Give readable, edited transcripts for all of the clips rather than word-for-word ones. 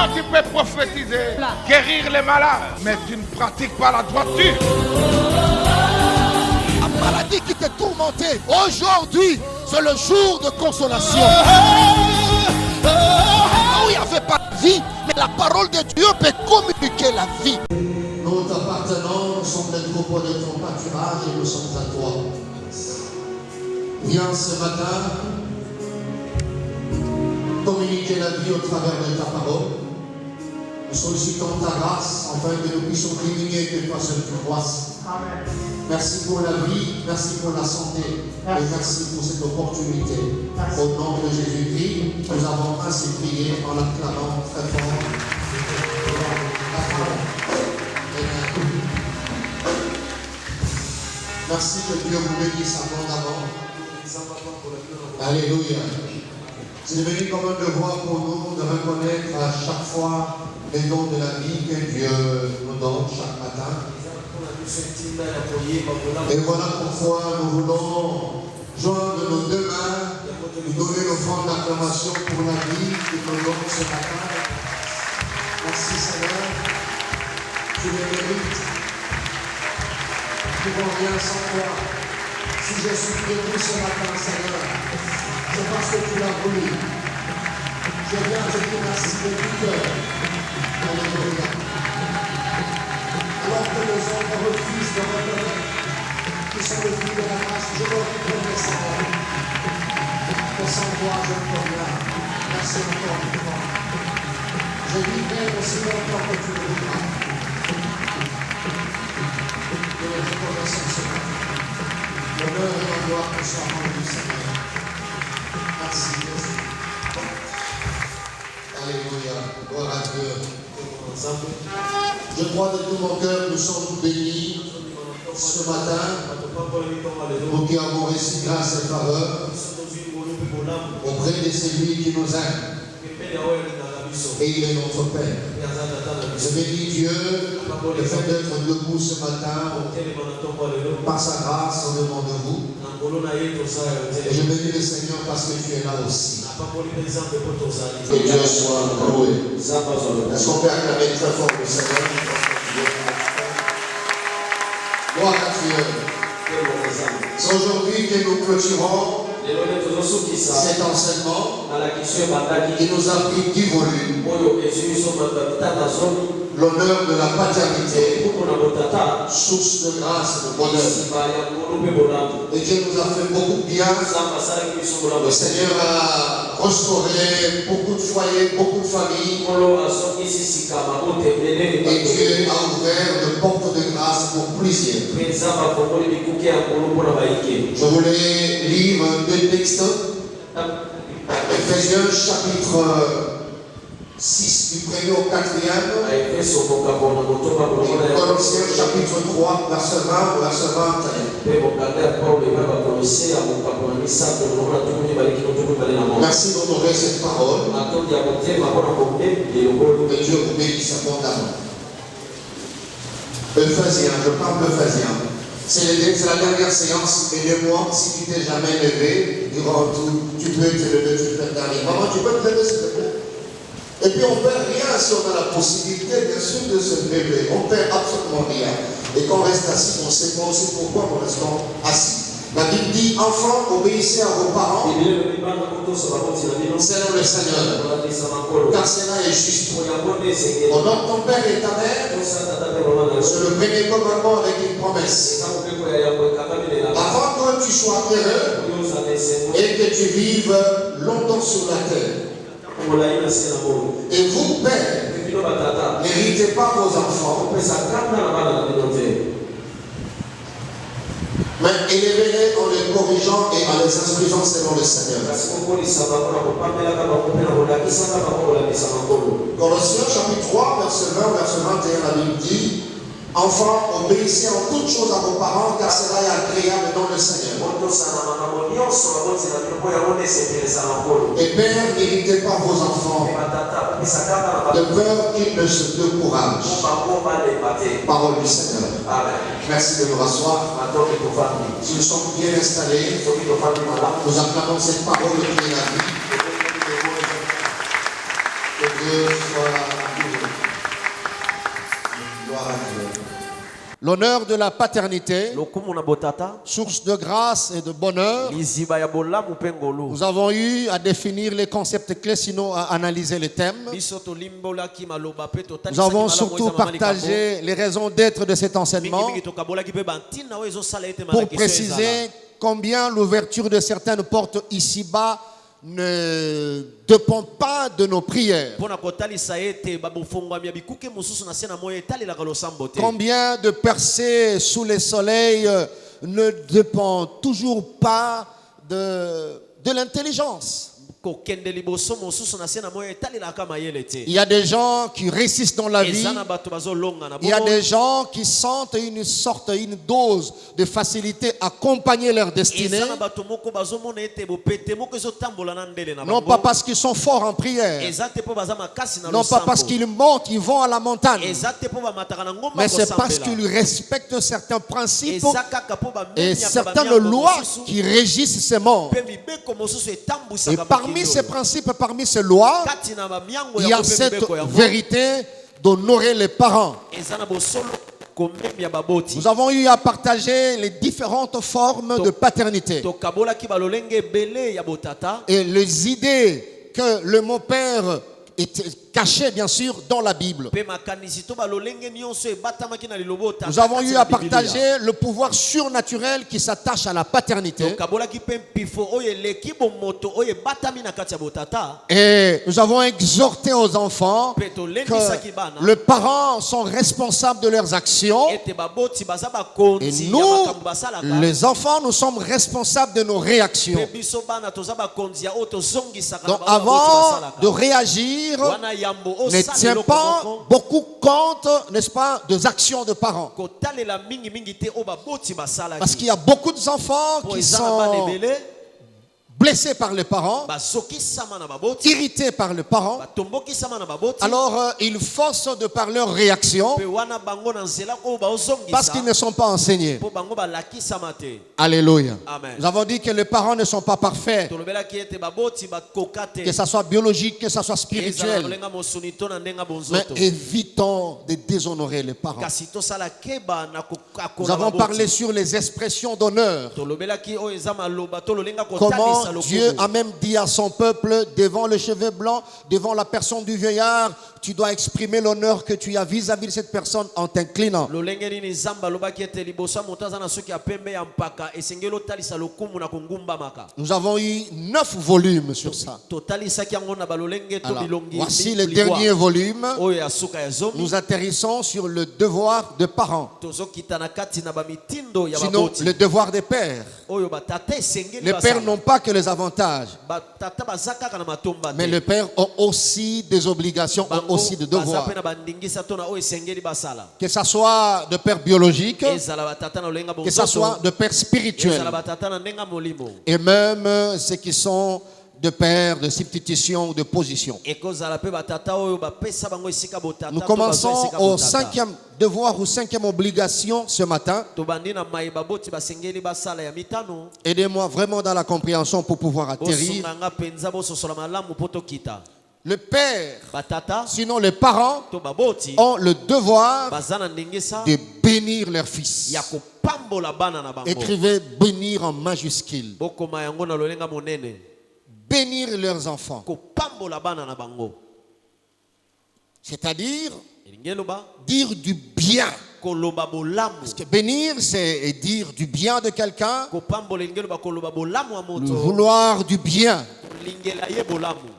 Toi, tu peux prophétiser, guérir les malades, mais tu ne pratiques pas la droiture. La maladie qui te tourmentait, aujourd'hui, c'est le jour de consolation. Où il n'y avait pas de vie, mais la parole de Dieu peut communiquer la vie. Nous t'appartenons, nous sommes le troupeau de ton pâturage et nous sommes à toi. Viens ce matin communiquer la vie au travers de ta parole. Nous sollicitons ta grâce afin que nous puissions diminuer que toi seul tu croisses. Merci pour la vie, merci pour la santé et merci pour cette opportunité. Au nom de Jésus-Christ, nous avons ainsi prié en l'acclamant très fort. Merci que Dieu vous bénisse abondamment. Alléluia. C'est devenu comme un devoir pour nous de reconnaître à chaque fois les dons de la vie que Dieu nous donne chaque matin. Et voilà pourquoi nous voulons joindre nos deux mains, nous donner l'offrande d'acclamation pour la vie que nous donnons ce matin. Merci Seigneur, tu le mérites. Nous ne pouvons rien sans toi. Si je suis debout ce matin, Seigneur, c'est parce que tu l'as voulu. Je viens te dire merci de tout cœur. Alléluia. Alors que les hommes refusent de reconnaître qu'ils sont les filles de la grâce, je veux reconnaître sa parole. Que sans toi, je ne peux rien. Merci encore une fois. Je vivrai aussi longtemps que tu le vivras. Et je reconnaissons ce matin. L'honneur et la gloire te soient rendus, Seigneur. Merci, Jésus. Alléluia. Gloire à Dieu. Je crois de tout mon cœur, nous sommes bénis ce matin. Nous qui avons reçu grâce et faveur auprès de celui qui nous aime. Et il est notre Père. Je bénis Dieu, le fait d'être debout ce matin, par sa grâce, au devant de vous. Et je bénis le Seigneur parce que tu es là aussi. Que Dieu soit loué. Est-ce qu'on peut acclamer très fort le Seigneur? Gloire à Dieu. C'est aujourd'hui que nous clôturons cet enseignement qui nous a pris 10 volumes. L'honneur de la paternité, source de grâce, de bonheur. Et Dieu nous a fait beaucoup de bien. Le Seigneur a restauré beaucoup de foyers, beaucoup de familles. Et Dieu a ouvert de portes de grâce pour plusieurs. Je voulais lire deux textes. Ephésiens chapitre 6 du 1er au 4e. Et Colossiens chapitre 3, verset 20 au verset 21. Merci d'honorer cette parole. Que Dieu vous bénisse abondamment. Ephésiens, je parle d'Ephésiens. C'est la dernière séance, et de moi, si tu t'es jamais levé, durant tout, tu peux te lever, tu peux te dernier. Maman, tu peux te lever, s'il te plaît. Et puis on ne perd rien si on a la possibilité, bien sûr, de se lever. On ne perd absolument rien. Et quand on reste assis, on sait pas aussi pourquoi on reste assis. La Bible dit, enfants, obéissez à vos parents selon le Seigneur, car cela est juste. Honore ton père et ta mère, c'est le premier commandement avec une promesse. Avant que tu sois heureux et que tu vives longtemps sur la terre. Et vous, pères, n'héritez pas vos enfants, mais élevez-les en les corrigeant et en les instruisant selon le Seigneur. Colossiens chapitre 3, verset 20, verset 21, la Bible dit, enfants, obéissez en toutes choses à vos parents, car cela est agréable dans le Seigneur. Et pères, n'héritez pas vos enfants, de peur qu'ils ne se découragent. Parole du Seigneur. Merci de nous rasseoir. Si nous sommes bien installés, nous acclamons cette parole qui est la vie. Que Dieu soit loué. Gloire à Dieu. L'honneur de la paternité, source de grâce et de bonheur. Nous avons eu à définir les concepts clés, sinon à analyser les thèmes. Nous avons surtout partagé les raisons d'être de cet enseignement pour préciser combien l'ouverture de certaines portes ici-bas ne dépend pas de nos prières. Combien de percées sous les soleils ne dépend toujours pas de l'intelligence. Il y a des gens qui réussissent dans la vie. Il y a des gens qui sentent une dose de facilité à accompagner leur destinée. Non pas parce qu'ils sont forts en prière. Non pas parce qu'ils montent, ils vont à la montagne. Mais c'est parce qu'ils respectent certains principes et certaines lois qui régissent ces mondes. Et parmi ces principes, parmi ces lois, il y a cette vérité d'honorer les parents. Nous avons eu à partager les différentes formes de paternité et les idées que le mot père est caché bien sûr dans la Bible. Nous avons eu à partager le pouvoir surnaturel qui s'attache à la paternité. Et nous avons exhorté aux enfants que les parents sont responsables de leurs actions. Et nous, les enfants, nous sommes responsables de nos réactions. Donc avant de réagir, ne tient pas beaucoup compte, n'est-ce pas, des actions de parents. Parce qu'il y a beaucoup d'enfants qui sont blessés par les parents, irrités par les parents. Alors ils forcent de par leur réaction parce qu'ils ne sont pas enseignés. Alléluia. Nous avons dit que les parents ne sont pas parfaits, que ce soit biologique, que ce soit spirituel. Mais évitons de déshonorer les parents. Nous avons parlé sur les expressions d'honneur. Comment Dieu a même dit à son peuple, devant le cheveu blanc, devant la personne du vieillard, tu dois exprimer l'honneur que tu as vis-à-vis de cette personne en t'inclinant. Nous avons eu 9 volumes sur ça. Alors, voici le dernier volume. Nous atterrissons sur le devoir de parents. Sinon, le devoir des pères. Les pères n'ont pas que les avantages, mais les pères ont aussi des obligations, ont aussi des devoirs. Que ce soit de père biologique, que ce soit de père spirituel, et même ceux qui sont de père de substitution ou de position. Nous commençons au 5e devoir ou 5e obligation ce matin. Aidez-moi vraiment dans la compréhension pour pouvoir atterrir. Le père, sinon les parents, ont le devoir de bénir leurs fils. Écrivez bénir en majuscule. Bénir leurs enfants. C'est-à-dire dire du bien. Parce que bénir, c'est dire du bien de quelqu'un, vouloir du bien.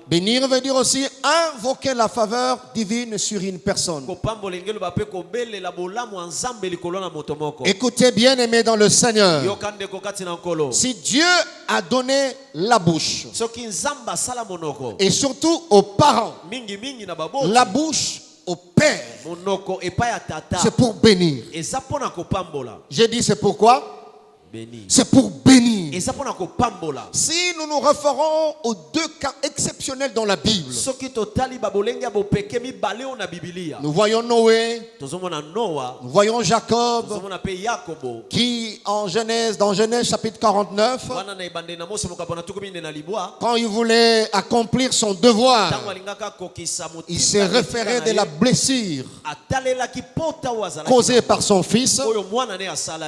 Bénir veut dire aussi invoquer la faveur divine sur une personne. Écoutez, bien aimés dans le Seigneur, si Dieu a donné la bouche, et surtout aux parents, la bouche au père, c'est pour bénir. J'ai dit c'est pourquoi? C'est pour bénir. bénir. Si nous nous référons aux deux cas exceptionnels dans la Bible, nous voyons Noé, nous voyons Jacob, qui dans Genèse chapitre 49, quand il voulait accomplir son devoir, il s'est référé de la blessure causée par son fils. Au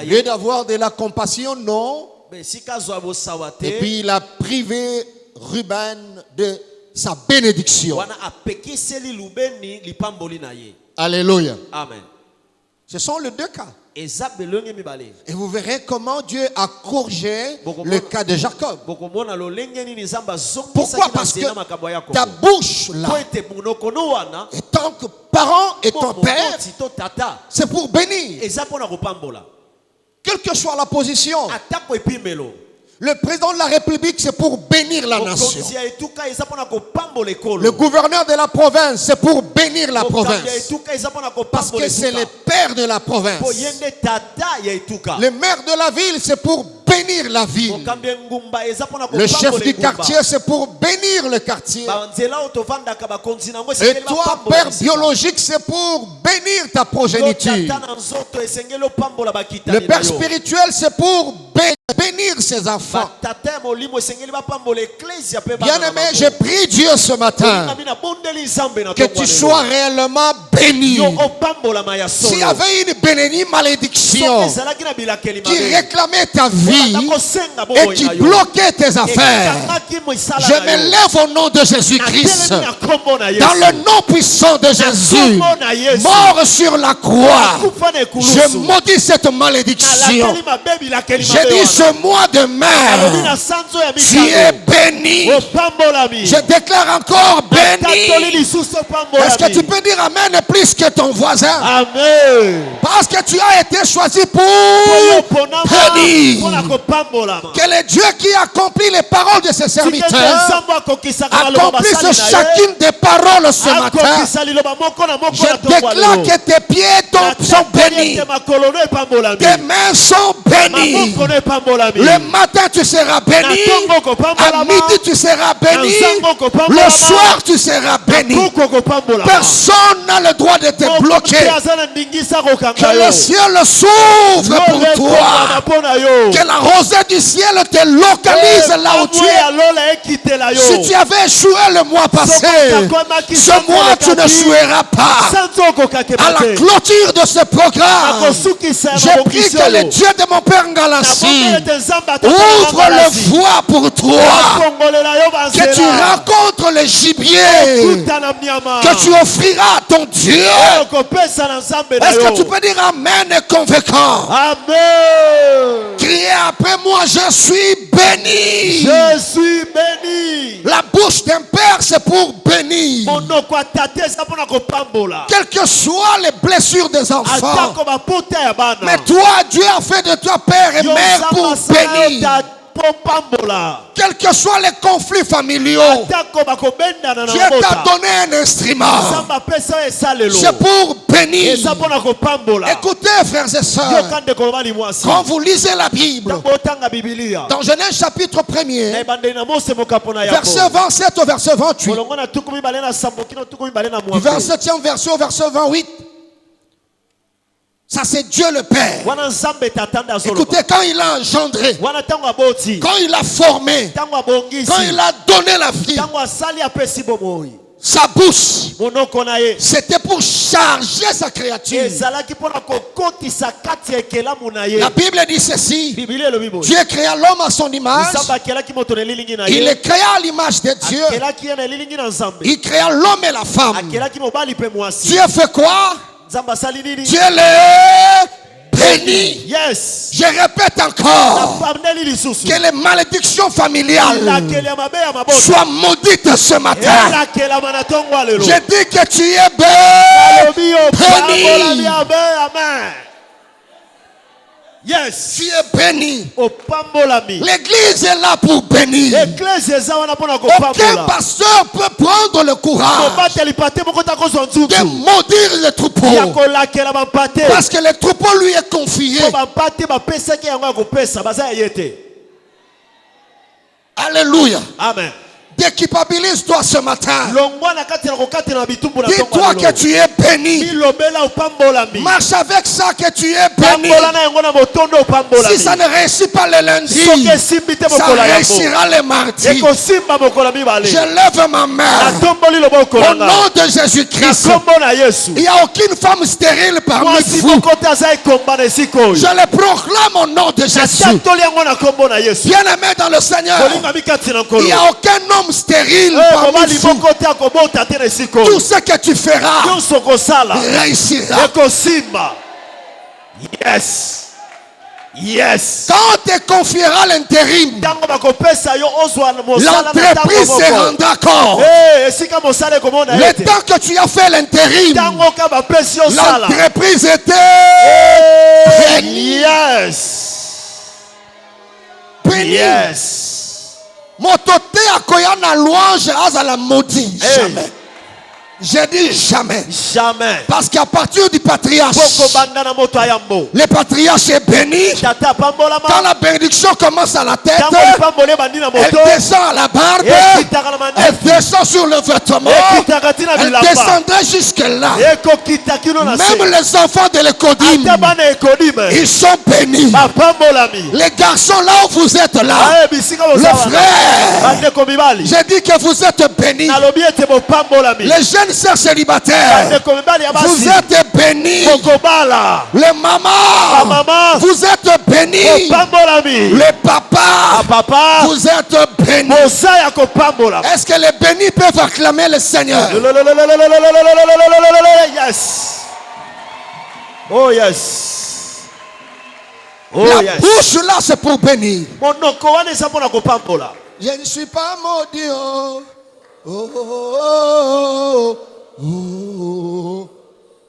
lieu d'avoir de la compassion, non. Et puis il a privé Ruben de sa bénédiction. Alléluia. Amen. Ce sont les deux cas. Et vous verrez comment Dieu a corrigé le cas de Jacob. Pourquoi? Parce que ta bouche là, et tant que parent et ton père, c'est pour bénir. Quelle que soit la position. Le président de la République, c'est pour bénir la nation. Le gouverneur de la province, c'est pour bénir la province. Parce que c'est le père de la province. Le maire de la ville, c'est pour bénir la ville. Le chef du quartier, c'est pour bénir le quartier. Et toi, père biologique, c'est pour bénir ta progéniture. Le père spirituel, c'est pour bénir ses enfants. Bien-aimé, je prie Dieu ce matin que tu sois réellement béni. S'il y avait une bénénie malédiction qui réclamait ta vie et qui bloquait tes affaires, je me lève au nom de Jésus-Christ, dans le nom puissant de Jésus, mort sur la croix. Je maudis cette malédiction. Je dis ce mois de mai, tu es béni. Je déclare encore béni. Est-ce que tu peux dire amen plus que ton voisin? Amen. Parce que tu as été choisi pour bénir. Que le Dieu qui accomplit les paroles de ses serviteurs accomplisse chacune des paroles ce matin. Je déclare que tes pieds sont bénis. Tes mains sont bénies. Le matin tu seras béni. À midi tu seras béni. Le soir tu seras béni. Personne n'a le droit de te bloquer. Que le ciel s'ouvre pour toi. Que la rosée du ciel te localise là où tu es. Si tu avais échoué le mois passé, ce mois tu ne joueras pas. À la clôture de ce programme, je prie que le Dieu de mon Père Ngalassi ouvre le voie pour toi. Que tu rencontres le gibier que tu offriras à ton Dieu. Est-ce que tu peux dire amen convaincant? Amen. Criez après moi, je suis béni. Je suis béni. La bouche d'un père, c'est pour bénir. Quelles que soient les blessures des enfants. Mais toi, Dieu a fait de toi père et mère pour bénir. Quels que soient les conflits familiaux, Dieu t'a donné un instrument. C'est pour bénir. Écoutez, frères et sœurs, quand vous lisez la Bible, dans Genèse chapitre 1er, verset 27 au verset 28, du 27e verset au verset 28, ça c'est Dieu le Père. Écoutez, quand il a engendré, quand il a formé, quand il a donné la vie, sa bouche, c'était pour charger sa créature. La Bible dit ceci: Dieu créa l'homme à son image. Il le créa à l'image de Dieu. Il créa l'homme et la femme. Dieu fait quoi? Dieu les béni. Yes. Je répète encore que les malédictions familiales soient maudites ce matin. Je dis que tu es béni. Yes. Tu es béni. L'église est là pour bénir. Aucun pasteur peut prendre le courage de maudire le troupeau, parce que le troupeau lui est confié. Alléluia. Amen. Déculpabilise-toi ce matin. Dis-toi que tu es béni. Marche avec ça que tu es béni. Si ça ne réussit pas le lundi, ça réussira le mardi. Je lève ma main au nom de Jésus-Christ. Il n'y a aucune femme stérile parmi vous. Je le proclame au nom de Jésus. Bien-aimé dans le Seigneur, il n'y a aucun homme stérile parmi vous. Tout ce que tu feras réussira. Yes. Yes. Quand on te confiera l'intérim, l'entreprise se rendra compte. Le temps que tu as fait l'intérim, l'entreprise était bénie. Yes. Yes. Motote akoyana louange azala maudit. Jamais. Je dis jamais. Jamais. Parce qu'à partir du patriarche, le patriarche est béni. Quand la bénédiction commence à la tête, elle descend à la barbe, elle descend sur le vêtement, elle descendrait jusque là. Même les enfants de l'Écodim, ils sont bénis. Les garçons là où vous êtes là, le frère, j'ai dit que vous êtes bénis. Les jeunes sœurs célibataires, vous êtes bénis. Les mamans, vous êtes bénis. Les papas, vous êtes bénis. Est-ce que les bénis peuvent acclamer le Seigneur? Yes. Oh yes. Oh la yes. bouche là c'est pour bénir. Je ne suis pas maudit. Oh, oh, oh, oh, oh.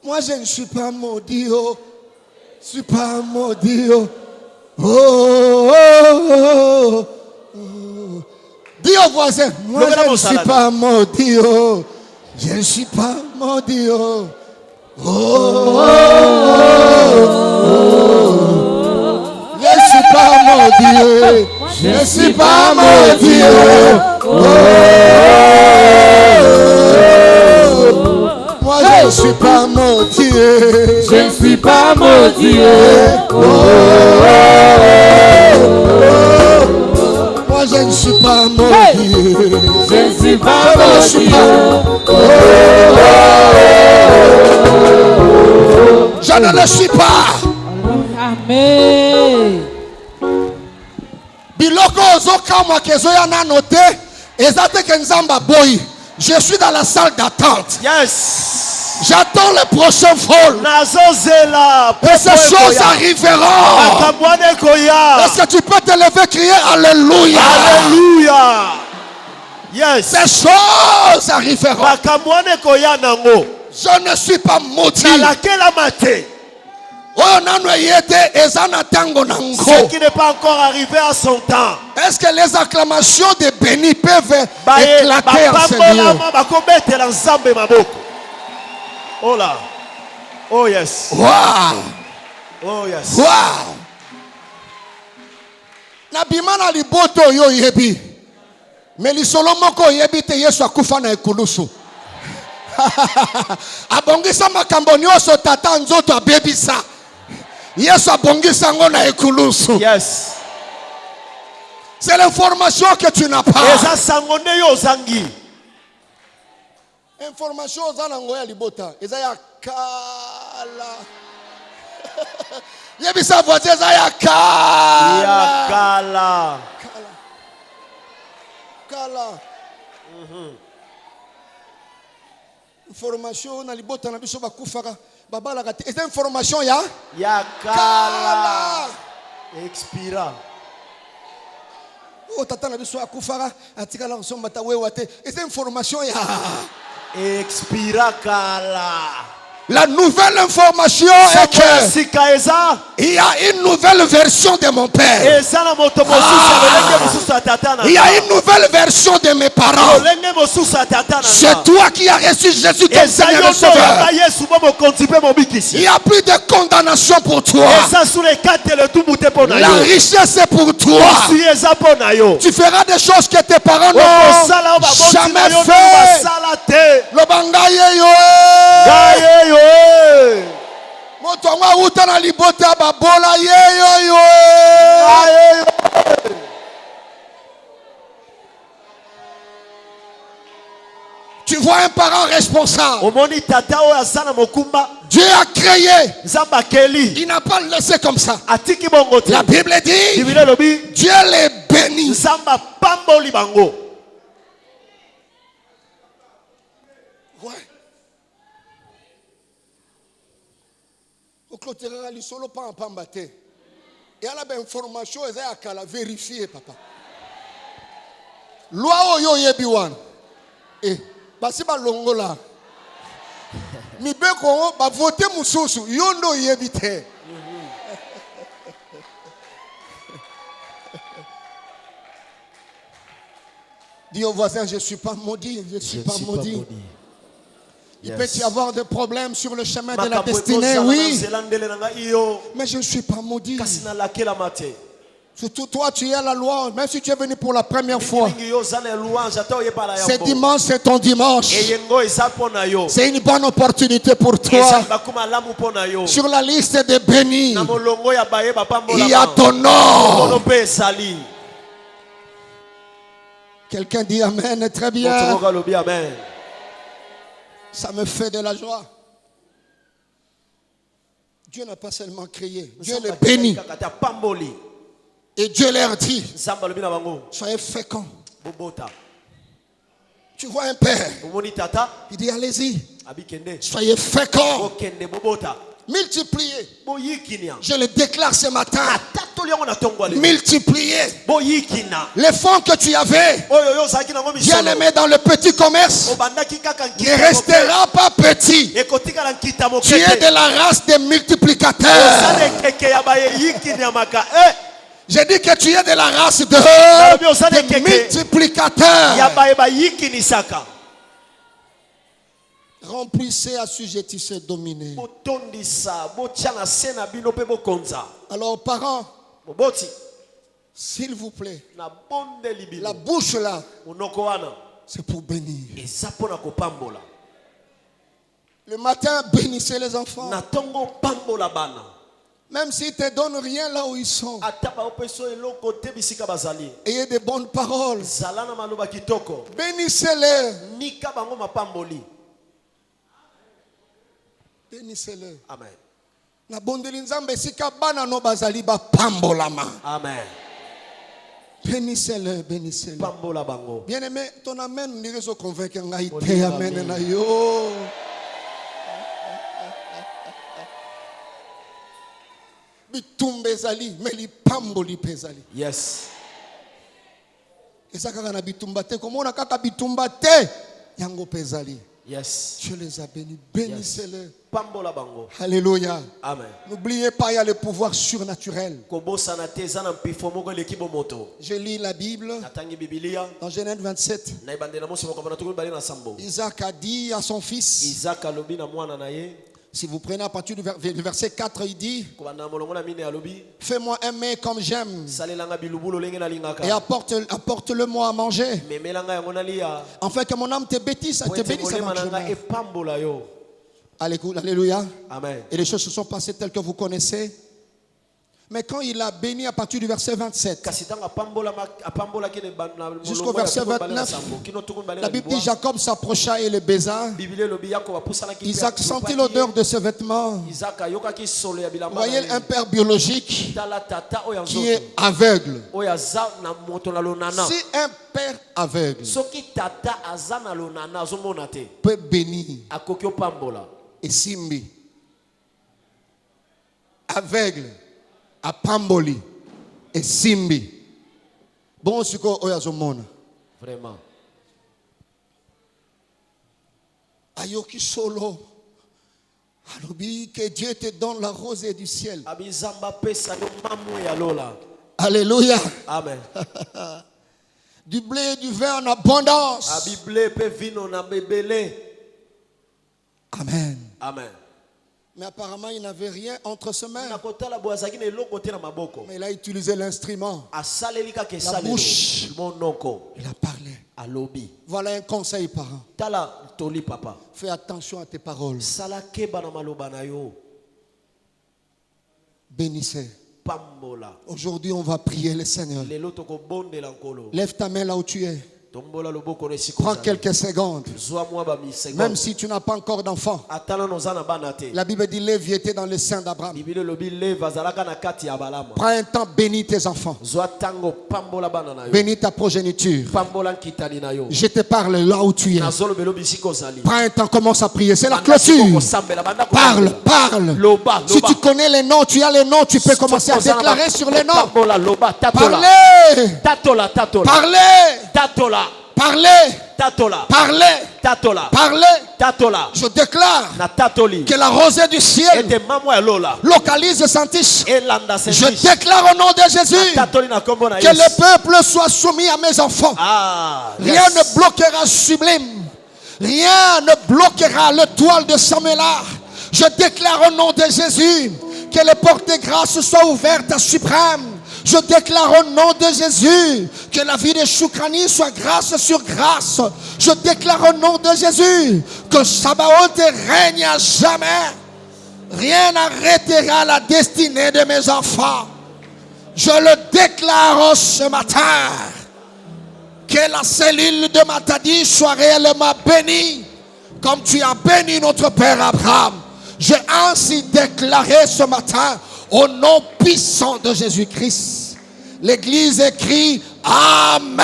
Moi je ne suis pas maudit. Oh. Je ne suis pas maudit. Oh, oh, oh, oh. Dis au voisin, moi je ne suis pas maudit. Oh. Je ne suis pas maudit. Oh, oh, oh, oh. Je ne suis pas maudit. Je ne suis pas maudit. Oh. Moi je ne suis pas maudit. Je ne suis pas maudit. Moi je ne suis pas maudit. Je ne suis pas maudit. Je ne le suis pas. Amen. Biloko ozokamwa kezoya na note ezate ke nzamba boy. Je suis dans la salle d'attente. Yes. J'attends le prochain vol. Et ces choses arriveront. Est-ce que tu peux te lever et crier Alléluia? Alléluia. Yes. Ces choses arriveront. Je ne suis pas maudit. Ce qui n'est pas encore arrivé à son temps. Est-ce que les acclamations des bénis peuvent éclater en Seigneur? Oh là. Oh yes. Wow. Oh yes. Wow. Na bimana liboto yo yebi. Mais li solomoko yebi te Yesu akufa na ekulusu. Abongisa makambo nyonso tata nzoto abebisa. Yesu abongisa ngo na ekulusu. Yes. C'est l'information que tu n'as pas. Information za na ngoya libota. Eza ya kala. Yebisa voisin eza ya kala. Ya kala. Kala. Information na libota na biso bakufaka babala kati. Eza information ya kala. Expira. O tata na biso akufaka atikala kusomba ta wewa te. Eza information ya expira kala. La nouvelle information est que il y a une nouvelle version de mon père. Il y a une nouvelle version de mes parents. C'est toi qui as reçu Jésus comme Seigneur et Sauveur. Il n'y a plus de condamnation pour toi. La richesse est pour toi. Tu feras des choses que tes parents n'ont jamais fait. Le bangaye yo. Motonga uta na libota babola yo. Tu vois un parent responsable. Dieu a créé. Il n'a pas laissé comme ça. La Bible dit Dieu les bénit. Ouais. Et à la information, ils ont vérifié, papa. Loi oyo yebiwan. Eh, basi ba longola. Mi be ko ba voter mususu, yondo yebite. Dis au voisin, je ne suis pas maudit, je ne suis pas maudit. Il peut y avoir des problèmes sur le chemin de la destinée, oui. Mais je ne suis pas maudit. Surtout toi, tu es à la loi, même si tu es venu pour la première fois. C'est dimanche, c'est ton dimanche. C'est une bonne opportunité pour toi. Sur la liste des bénis, il y a ton nom. Quelqu'un dit Amen, très bien. Ça me fait de la joie. Dieu n'a pas seulement créé, Dieu les bénit. Et Dieu leur dit, soyez féconds. Tu vois un père, il dit allez-y, soyez féconds. Multipliez. Je le déclare ce matin. Multipliez. Les fonds que tu avais, bien aimé dans le petit commerce, ne restera pas petit. Tu es de la race des multiplicateurs. J'ai dit que tu es de la race de multiplicateurs. Remplissez, assujettissez, dominez. Alors parents, s'il vous plaît, la bouche là, c'est pour bénir. Le matin, bénissez les enfants. Même s'ils ne te donnent rien là où ils sont. Ayez de bonnes paroles. Bénissez-les. Bénissez-le. Amen. Na bondeli nzambe sika bana no bazali ba pambolama. Amen. Bénissez-le, bénissez-le. Pambola bango. Bien aimé, ton amen nous dirait convaincre ngai te amen na yo. Bitumbe zali, mais li pamboli pezali. Yes. Et ça kana bitumba te comme on a kaka bitumba te yango pezali. Yes. Dieu les a bénis. Bénissez-les. Yes. Alléluia. Amen. N'oubliez pas, il y a le pouvoir surnaturel. Je lis la Bible dans Genèse 27. Isaac a dit à son fils, si vous prenez à partir du verset 4, il dit, fais-moi un mets comme j'aime et apporte-le-moi à manger, afin que mon âme te bénisse, te bénisse avant que je meure. Alléluia. Amen. Et les choses se sont passées telles que vous connaissez. Mais quand il a béni à partir du verset 27 jusqu'au verset 29, la Bible dit Jacob s'approcha et le baisa. Isaac sentit l'odeur de ses vêtements. Vous voyez un père biologique qui est aveugle. Si un père aveugle peut bénir et simbi, aveugle a pamboli et simbi, bon siko oyazomona vraiment ayoki solo Que Dieu te donne la rosée du ciel. Alléluia. Amen. Du blé et du vin en abondance. Amen. Amen. Mais apparemment, il n'avait rien entre ses mains. Mais il a utilisé l'instrument. La bouche. Il a parlé. Voilà un conseil, parent. Fais attention à tes paroles. Bénissez. Aujourd'hui, on va prier le Seigneur. Lève ta main là où tu es. Prends quelques secondes. Même si tu n'as pas encore d'enfant. La Bible dit Lévi était dans le sein d'Abraham. Prends un temps, bénis tes enfants. Bénis ta progéniture. Je te parle là où tu es. Prends un temps, commence à prier. C'est la clôture. Parle, parle. Si tu connais les noms, tu as les noms, tu peux commencer à déclarer sur les noms. Parlez. Parlez. Parlez. Parlez. Parlez. Je déclare que la rosée du ciel localise Santiche. Je déclare au nom de Jésus que le peuple soit soumis à mes enfants. Rien ne bloquera Sublime. Rien ne bloquera le toile de Samuela. Je déclare au nom de Jésus que les portes de grâce soient ouvertes à Suprême. Je déclare au nom de Jésus que la vie de Choukrani soit grâce sur grâce. Je déclare au nom de Jésus que Sabaoth règne à jamais. Rien n'arrêtera la destinée de mes enfants. Je le déclare ce matin. Que la cellule de Matadi soit réellement bénie. Comme tu as béni notre Père Abraham. J'ai ainsi déclaré ce matin. Au nom puissant de Jésus-Christ, l'Église écrit Amen.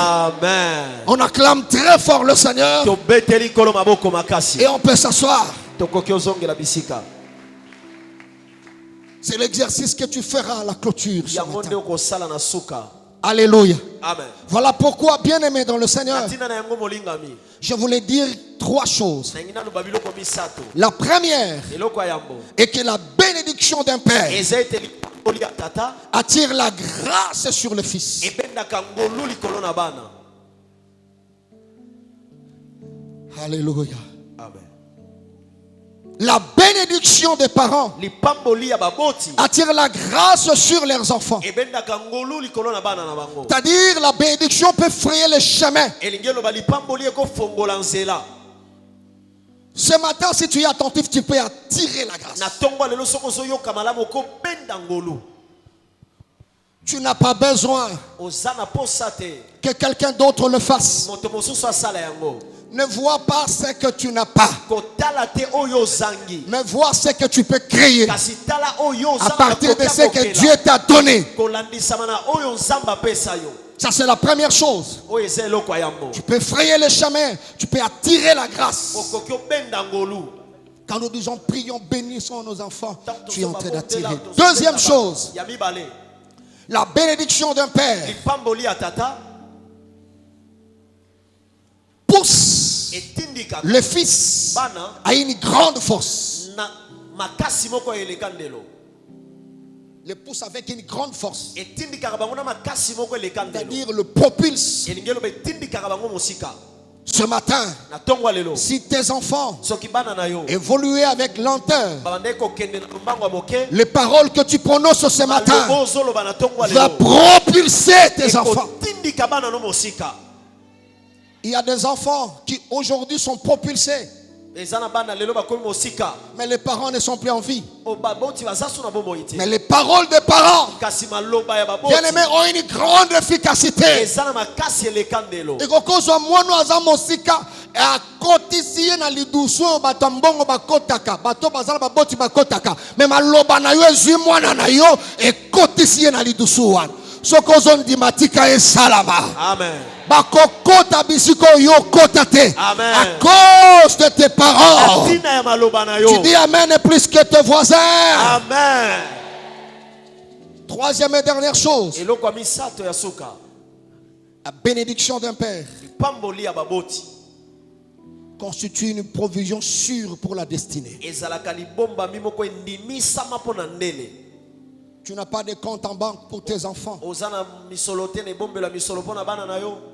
Amen. On acclame très fort le Seigneur. Et on peut s'asseoir. C'est l'exercice que tu feras à la clôture ce matin. Alléluia. Amen. Voilà pourquoi, bien-aimé dans le Seigneur, je voulais dire 3 choses. La première est que la bénédiction d'un père attire la grâce sur le fils. Alléluia. Amen. La bénédiction des parents attire la grâce sur leurs enfants. C'est-à-dire la bénédiction peut frayer le chemin. Ce matin, si tu es attentif, tu peux attirer la grâce. Tu n'as pas besoin que quelqu'un d'autre le fasse. Ne vois pas ce que tu n'as pas, mais vois ce que tu peux créer à partir de ce que Dieu t'a donné. Ça, c'est la première chose. Tu peux frayer le chemin, tu peux attirer la grâce. Quand nous disons prions, bénissons nos enfants, tu es en train d'attirer. Deuxième chose, la bénédiction d'un père pousse le fils à une grande force. Le pousse avec une grande force. C'est-à-dire le propulse. Ce matin, si tes enfants évoluent avec lenteur, les paroles que tu prononces ce matin vont propulser tes enfants. Il y a des enfants qui aujourd'hui sont propulsés, mais les parents ne sont plus en vie. Mais les paroles des parents, bien-aimés, ont une grande efficacité. Et quand moi nous avons mosika a kotisie na liduso batambongo bakotaka bato bazala baboti bakotaka mais maloba na yo ezwi mwana na yo e kotisie na liduso wana sokozo ndimatika e salama. Amen. Bakokota bisiko yo kotate à cause de tes paroles. Tu dis amen plus que tes voisins. Amen. Troisième et dernière chose, la bénédiction d'un père constitue une provision sûre pour la destinée. Tu n'as pas de compte en banque pour tes enfants. Il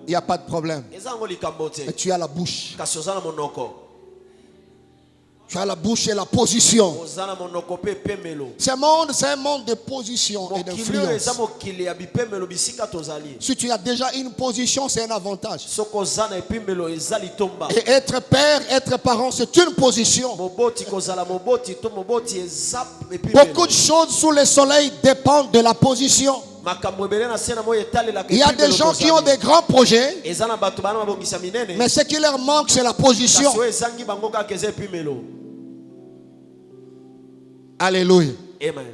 n'y a pas de problème. Mais tu as la bouche. Tu as la bouche et la position. Ce monde, c'est un monde de position et d'influence. Si tu as déjà une position, c'est un avantage. Et être père, être parent, c'est une position. Beaucoup de choses sous le soleil dépendent de la position. Il y a des gens qui ont des grands projets, mais ce qui leur manque, c'est la position. Alléluia. Amen.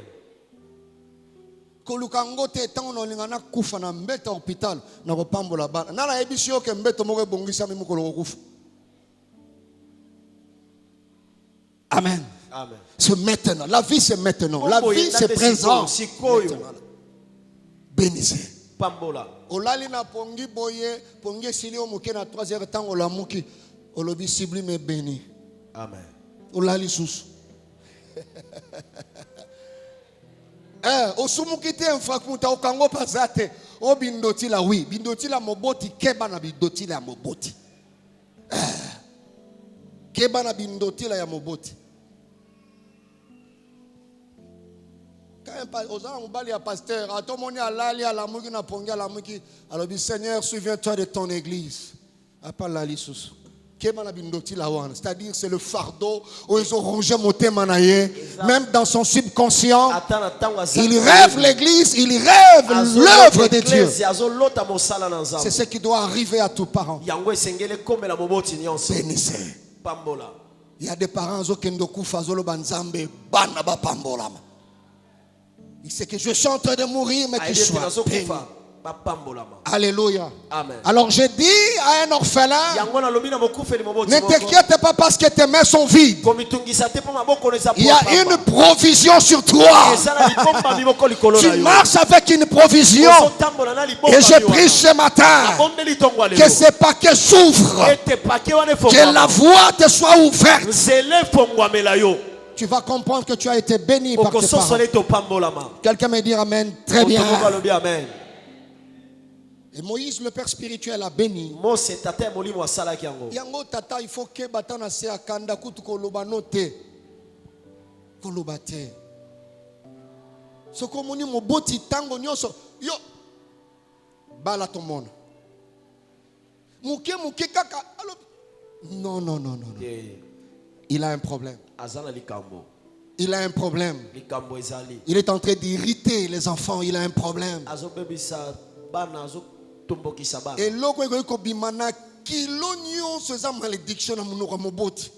Amen. Amen. C'est maintenant. La vie, c'est maintenant. La vie, c'est présent. Bénissez. Pambola. Olali na pongi boye, pongi sili omuke na 3h temps olamuki, olobi sublime béni. Amen. Olali sous. Osumuki te mfakumuta okango pasate. O bindoti la oui, bindoti la moboti keba na bindoti la moboti. Keba na bindoti la ya moboti. Quand aux gens ya pasteur, à tout monde alali à la mouki na pongi à la mouki, alors dit Seigneur, souviens-toi de ton église. Apa la lisusu. C'est-à-dire c'est le fardeau où ils ont rongé mon témanaye. Même dans son subconscient, il rêve l'église, il rêve l'œuvre de Dieu. C'est ce qui doit arriver à tout parent. Bénissez. Il y a des parents qui c'est que je suis en train de mourir, mais que je sois béni. Alléluia. Amen. Alors je dis à un orphelin, ne t'inquiète pas parce que tes mains sont vides. Il y a une provision sur toi. Tu marches avec une provision. Et je prie ce matin que ces paquets s'ouvrent, que la voie te soit ouverte. Tu vas comprendre que tu as été béni par tes parents. Quelqu'un me dit amen. Très bien. Et Moïse, le père spirituel, a béni. Yango tata, il faut que batana se akanda kutu kolobanote. Kolobate. Soko moni moboti tango nyoso. Yo. Bala ton monde. Mouke kaka. Non. Il a un problème. Il a un problème. Il est en train d'irriter les enfants. Il a un problème. Et loko eko bimana kilo nyonso eza malédiction na munoko moboti.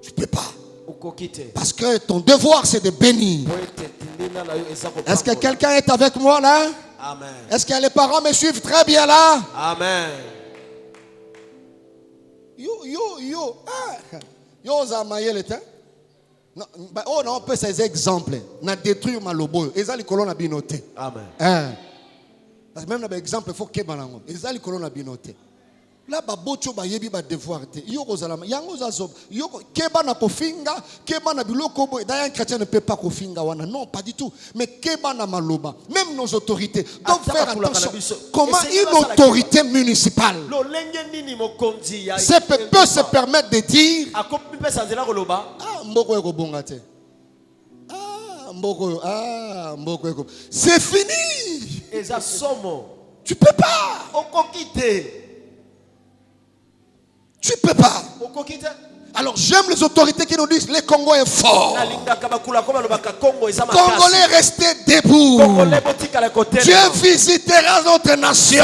Tu peux pas. Parce que ton devoir c'est de bénir. Est-ce que quelqu'un est avec moi là? Amen. Est-ce que les parents me suivent très bien là? Amen. Yo zamayele te. Non, on peut ces exemples. Na détruire malobo. Ezali kolona binote. Amen. Même dans l'exemple, il faut que balango. Ezali kolona binote. Là babocho ba yebi ba devoir te. Yo kozalama. Yango zazob. Yo keba na kofinga, keba na biloko boy. D'ailleurs un chrétien ne peut pas kofinga wana. Non, pas du tout. Mais keba na maloba. Même nos autorités doivent faire attention. Comment une autorité municipale peut se permettre de dire mboko eko bonga te. Mboko. C'est fini. Tu peux pas. Tu peux pas. Alors j'aime les autorités qui nous disent le Congo est fort. Congolais, restez debout. Dieu visitera notre nation.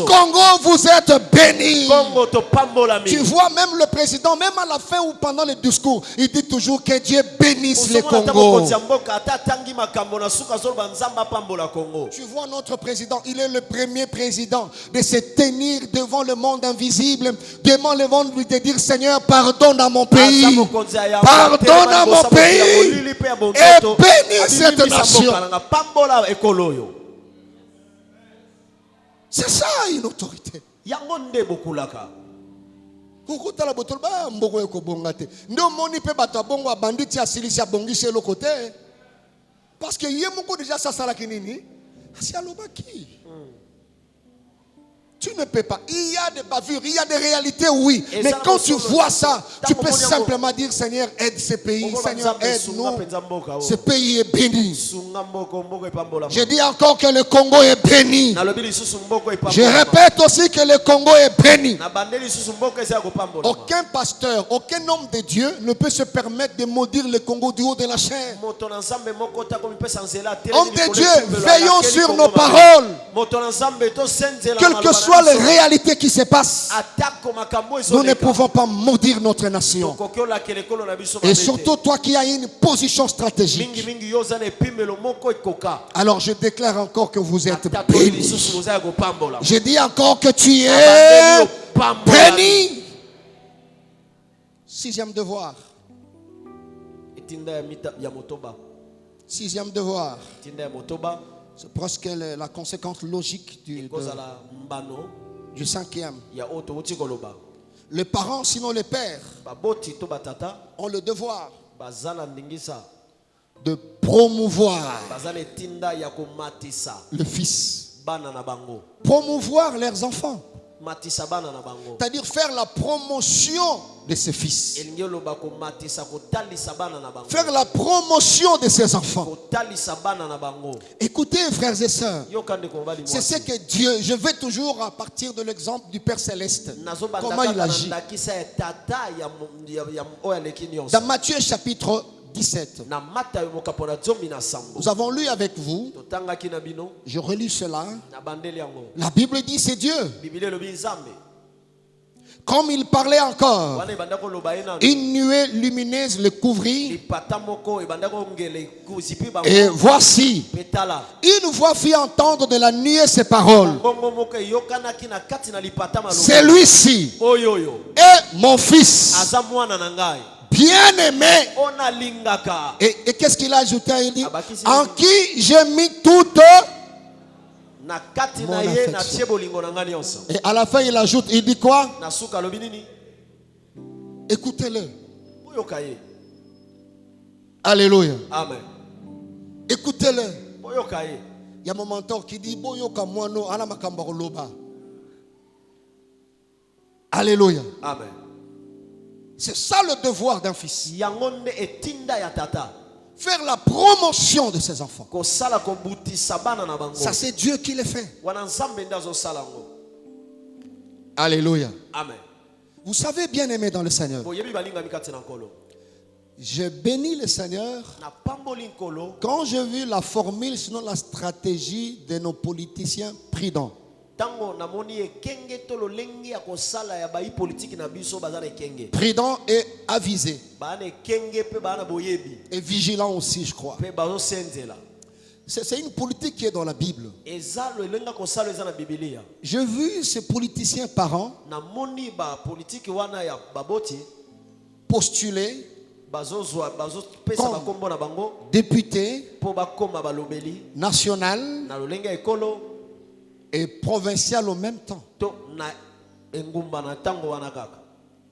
Congo, vous êtes bénis. Tu vois même le président, même à la fin ou pendant le discours, il dit toujours que Dieu bénisse le Congo. Tu vois notre président, il est le premier président de se tenir devant le monde invisible, devant le monde de dire Seigneur, pardonne à mon pays. Pardonne à mon pays. Et bénis cette nation. C'est ça une autorité. okotala botolo ba mboko ekobonga te ndio moni pe bato abongo abanditi asilisi abongisi eloko te parce que ye moko déjà sasalaki nini asi alobaki. Tu ne peux pas. Il y a des bavures, il y a des réalités, oui. Mais quand tu vois ça, tu peux simplement dire, Seigneur, aide ce pays. Seigneur, aide-nous. Ce pays est béni. Je dis encore que le Congo est béni. Je répète aussi que le Congo est béni. Aucun pasteur, aucun homme de Dieu ne peut se permettre de maudire le Congo du haut de la chair. Homme de Dieu, veillons sur nos paroles. Quel que soit les réalités qui se passent, nous ne pouvons pas maudire notre nation. Et surtout toi qui as une position stratégique. Alors je déclare encore que vous êtes bénis. Je dis encore que tu es béni. Sixième devoir. Sixième devoir. C'est presque la conséquence logique du cinquième. Les parents, sinon les pères, ont le devoir de promouvoir le fils, promouvoir leurs enfants, c'est-à-dire faire la promotion de ses fils, faire la promotion de ses enfants. Écoutez, frères et sœurs, c'est ce que Dieu, je vais toujours à partir de l'exemple du Père Céleste, comment il agit. Dans Matthieu chapitre 17, nous avons lu avec vous, je relis cela. La Bible dit c'est Dieu. Comme il parlait encore, une nuée lumineuse le couvrit. Et voici, une voix fit entendre de la nuée ces paroles. Celui-ci est mon fils bien-aimé. Et qu'est-ce qu'il a ajouté? Il dit, en qui j'ai mis toute mon affection. Et à la fin il ajoute, il dit quoi? Écoutez-le. Alléluia. Amen. Écoutez-le. Il y a mon mentor qui dit boyoka moano ala makamba loba. Alléluia. Amen. C'est ça le devoir d'un fils. Faire la promotion de ses enfants. Ça c'est Dieu qui le fait. Alléluia. Amen. Vous savez, bien aimé dans le Seigneur, je bénis le Seigneur quand j'ai vu la formule, sinon la stratégie de nos politiciens prudents. Prudent et avisé. Et vigilant aussi, je crois. C'est une politique qui est dans la Bible. J'ai vu ces politiciens parents postuler comme député national et provincial au même temps.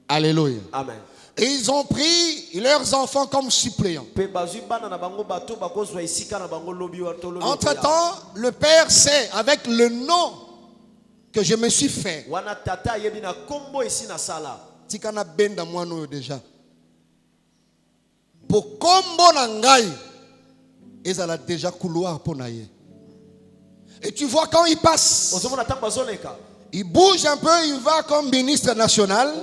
Alléluia. Amen. Et ils ont pris leurs enfants comme suppléants. Entre-temps, le père sait, avec le nom que je me suis fait, Tikana benda mwano déjà. Pour kombo nangai, ils ont déjà couloir pour naïe. Et tu vois quand il passe, il bouge un peu, il va comme ministre national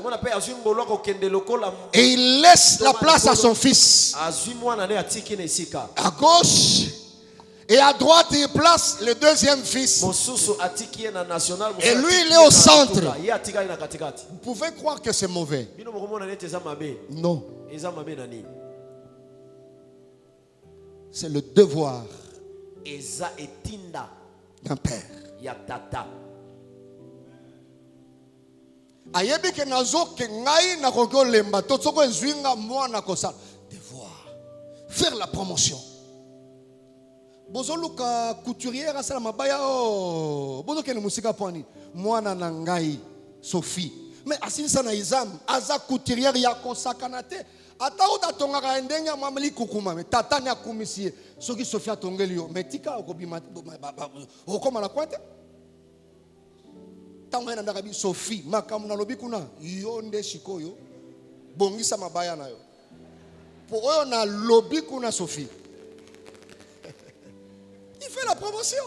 et il laisse la place à son fils. À gauche et à droite, il place le deuxième fils. Et lui, il est au centre. Vous pouvez croire que c'est mauvais. Non. C'est le devoir d'un père. Ayebi ke nazo ke ngai na koko lemba to tsoko ezwinga mwana kosa devoir faire la promotion. Bozoluka couturière asala mabaya o bozo ke musika poni mwana na ngai Sophie Mais asilisa na exam, aza couturière ya konsakanate. Ata uta tongaka ndenge mamali kukuma, mais tata ni akumisiye. Soki Sophia tongeli yo, mais tika okobima okoma la kwate. Tango na ndakabi Sophie, makamu na lobi kuna, yo nde shikoyo. Bongisa mabaya na yo. Pour eux on a lobi kuna Sophie. Il fait la promotion.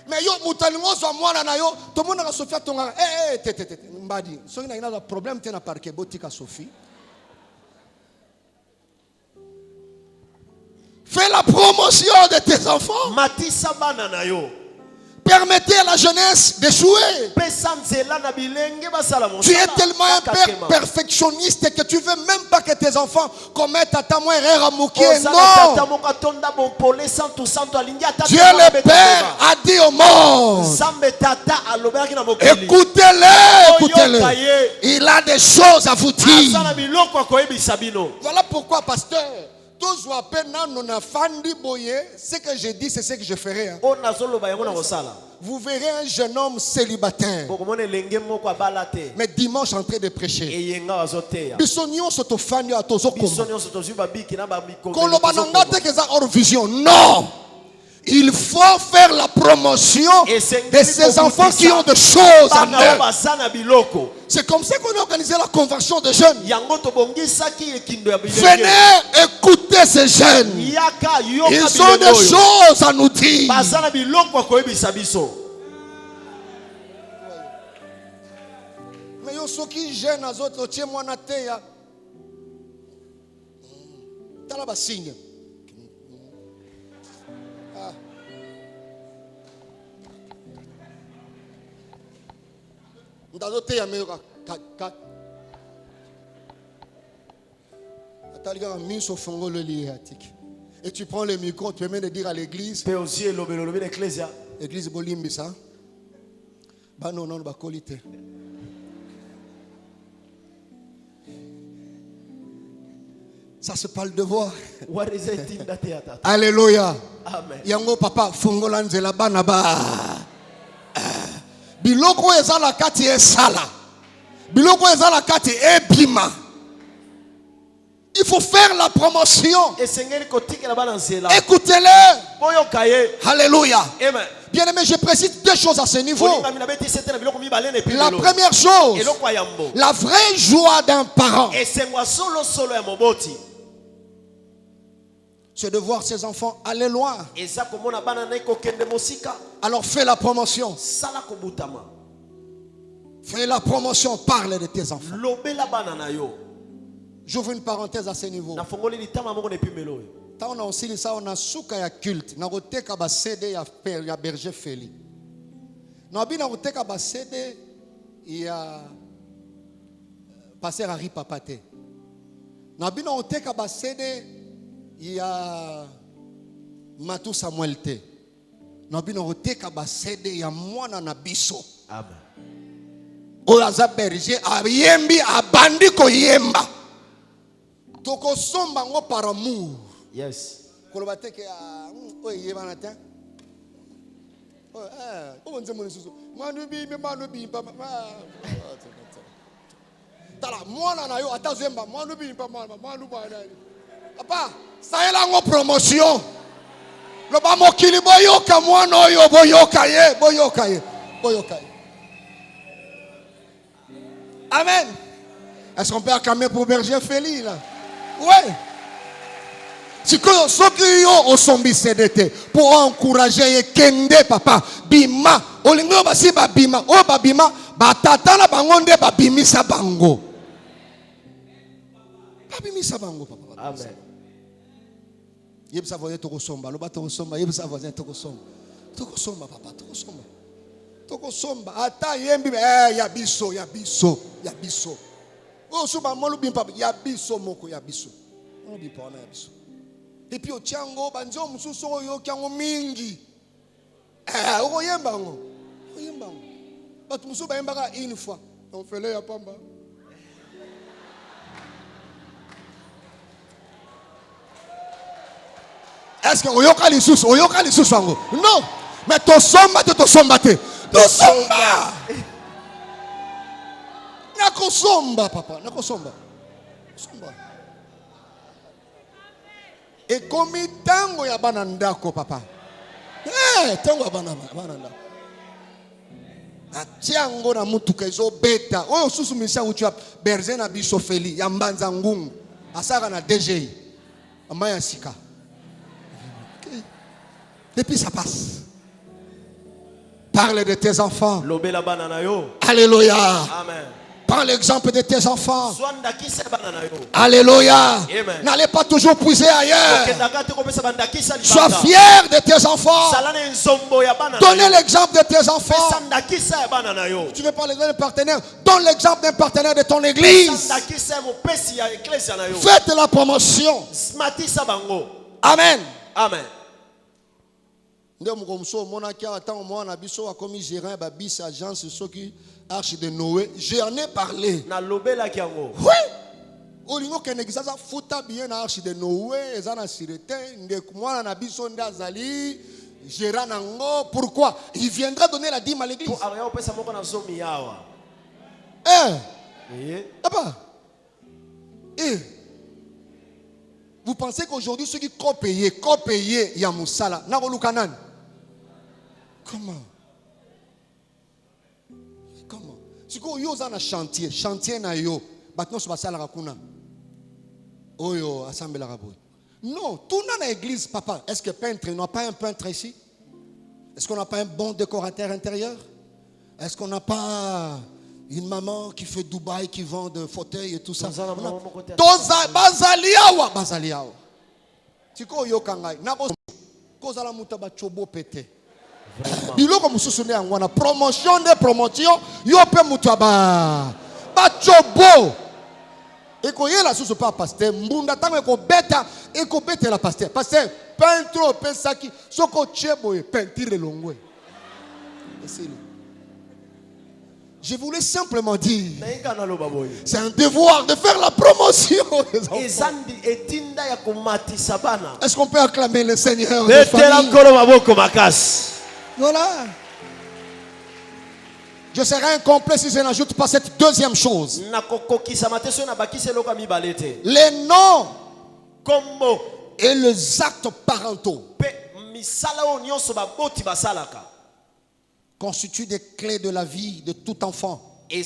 Mais yo mutalingo zo mwana na yo, to mona ka Sophia tonga tete mbadi. Soki na ina problème te na parquet botika Sophie. Fais la promotion de tes enfants. Matisa bana na yo. Permettez à la jeunesse d'échouer. Tu es tellement un père perfectionniste que tu veux même pas que tes enfants commettent à ta moindre erreur à mouquer. Non. Dieu le Père a dit au monde. Écoutez-le, écoutez-le. Il a des choses à vous dire. Voilà pourquoi, pasteur. Ce que je dis, c'est ce que je ferai. Hein. Vous verrez un jeune homme célibataire. Mais dimanche en train de prêcher. Non. Il faut faire la promotion de ces enfants qui ont des choses en eux. C'est comme ça qu'on a organisé la convention de jeunes. Venez écouter ces jeunes. Ils ont des choses à nous dire. Mais yo soki jeune azoto tie mwana teya. Tala ba signe. Et tu prends le micro, tu permets de dire à l'église. L'église Bolimbisa. Bah non, non, bah qualité. Ça se parle de voir. Alléluia. Amen. Yango papa fungolanzela bana ba. Biloko ezala kati esala. Biloko ezala kati ebima. Il faut faire la promotion. Écoutez-le. Alléluia. Bien aimé, je précise deux choses à ce niveau. La première chose, la vraie joie d'un parent, c'est de voir ses enfants aller loin. Alors fais la promotion. Fais la promotion, parle de tes enfants. J'ouvre une parenthèse à ce niveau. On a aussi ça, on a souka ya culte. On a ba CD ya berger Feli. On a ba CD ya pasteur Harry Papate. On a ba CD ya Matou Samuel Te. On a ba CD ya mwana na biso. Amen. Oyaza berger ayembi abandi ko yemba. Toko somba ngo par amour. Yes. Kolobate ke oye banata. On nze moni susu. Manubi tala mwana na yo atazemba manubi manu ba na. Papa, ça est là ngo promotion. Lo ba mokili boyoka mwana oyo boyoka ye. Amen. Est-ce qu'on peut acclamer pour berger Feli là? Ouais. Si que ceux qui ont sombi CDT pour encourager Kende papa bima olingo basi ba bima o ba bima ba tata na bangonde ba bimisa bango. Ba bimisa bango papa. Amen. Yebsa voye toko somba lo ba toko somba yebsa voye toko somba. Toko somba papa toko somba. Toko somba ata yembi ya biso. Oh suba molu bimpa ya biso moko ya biso. On dit pas on a biso. Et puis au tiango banzo mususu oyo kiango mingi. Oyemba ngo. But mususu ba yembaka une fois. On fait le ya pamba. Est-ce que oyoka lisusu ngo? Non. Mais to somba te. To somba. Nakosomba, papa. Nakosomba. Et comme tango ya banandako, papa. Tango ya banandako. Atiango na mutuka ezo beta. Oyo susu misa uchu berze na bisofeli ya mbanza ngungu. Asaka na DGI. Amaya sika. Et puis ça passe. Parle de tes enfants. Alléluia. Amen. Prends l'exemple de tes enfants. Alléluia. N'allez pas toujours puiser ailleurs. Sois fier de tes enfants. Donnez l'exemple de tes enfants. Tu veux parler d'un partenaire? Donne l'exemple d'un partenaire de ton église. Faites la promotion. Amen. Amen. Nde mukomso mona kia atang mona biso akomi gérant ba bis agence soki arche de Noé. J'en ai parlé. Na lobela kiango. Oui. Olingo kenegisa za futa bien na arche de Noé ezana sirete nde mwana na biso ndazali gérant nango. Pourquoi? Il viendra donner la dîme à l'église. Pour avoir pesa moko na zomi yawa. Papa. Vous pensez qu'aujourd'hui ceux qui co-payé ya musala na kolukanan? Comment? Si vous avez un chantier na yo, maintenant c'est basala rakuna. Oyo assemble la raboy. Non, tout dans l'église, papa. Est-ce que peintre, on n'a pas un peintre ici? Est-ce qu'on n'a pas un bon décorateur intérieur? Est-ce qu'on n'a pas une maman qui fait Dubaï, qui vend des fauteuils et tout ça? Bazaliawa. Tiko yo kangai. Nako kozala mutaba chobo pété. Biloko mususu ne angwana promotion de promotion yo pe mutaba ba chobo. Eko yela susu pa pasteur mbunda tango eko beta la pasteur. Pasteur peintre pesaki soko chebo e peinture longwe. Je voulais simplement dire, c'est un devoir de faire la promotion des enfants. Est-ce qu'on peut acclamer le Seigneur de famille? Voilà. Je serai incomplet si je n'ajoute pas cette deuxième chose. Les noms et les actes parentaux constituent des clés de la vie de tout enfant et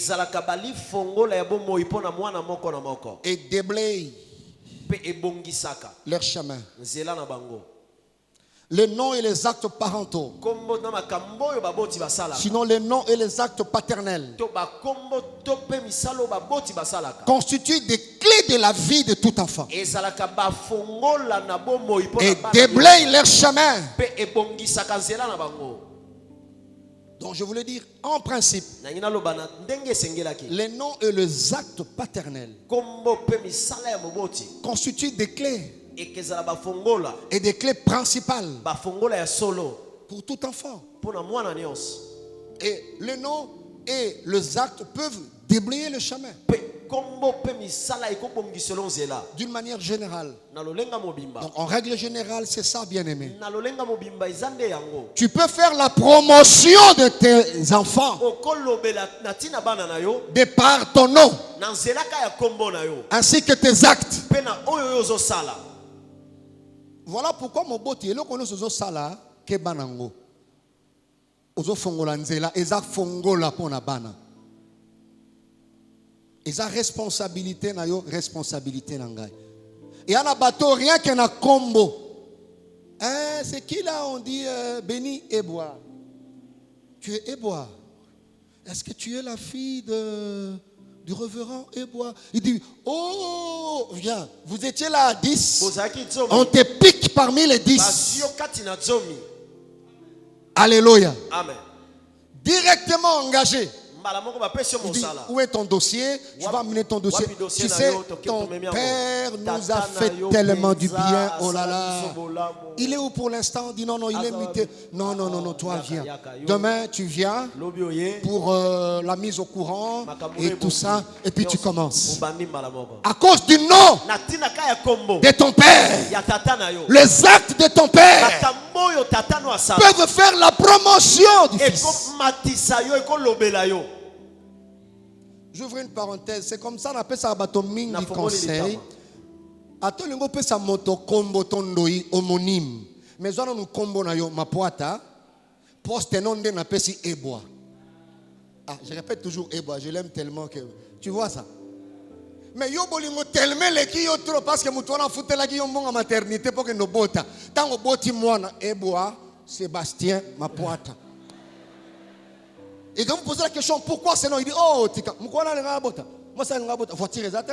déblayent leur chemin. Les noms et les actes parentaux, sinon les noms et les actes paternels, constituent des clés de la vie de tout enfant et déblayent leur chemin. Donc je voulais dire, en principe, les noms et les actes paternels constituent des clés et des clés principales pour tout enfant. Et les noms et les actes peuvent déblayer le chemin. D'une manière générale. Donc en règle générale, c'est ça, bien-aimé. Tu peux faire la promotion de tes enfants de par ton nom ainsi que tes actes. Voilà pourquoi mon beau Dieu, lorsque sala ke banango, ozo fongola nzela, eza fongola pona bana. Eza responsabilité na yo, responsabilité na ngai. Et à la bateau rien que na combo. C'est qui là on dit Béni Ebois. Tu es Ebois. Est-ce que tu es la fille du révérend Ebois? Il dit, oh, viens, vous étiez là à 10. On te pique parmi les 10. Alléluia. Amen. Directement engagé. Il dit, où est ton dossier? Tu vas amener ton dossier. Tu sais, ton père nous a fait tellement du bien. Oh là là. Il est où pour l'instant? Il dit non, il est muté. Non, toi viens. Demain, tu viens pour la mise au courant et tout ça. Et puis tu commences. À cause du nom de ton père, les actes de ton père peuvent faire la promotion du fils. J'ouvre une parenthèse. C'est comme ça on appelle ça bateau mingi conseil. Ato lingo pe sa moto kombo tondoi homonyme. Mais on nous combo na yo mapoata. Poste non de na pesi eboa. Ah, je répète toujours eboa. Je l'aime tellement que tu vois ça. Mais yo bolingo tellement les qui yo trop parce que mutuana fouté la qui yo mbonga maternité pour que no bota. Tango boti mwana eboa Sébastien mapoata. Et quand vous posez la question pourquoi c'est non, il dit oh tika mukwana nga bota. Moi ça nga bota faut tirer ça.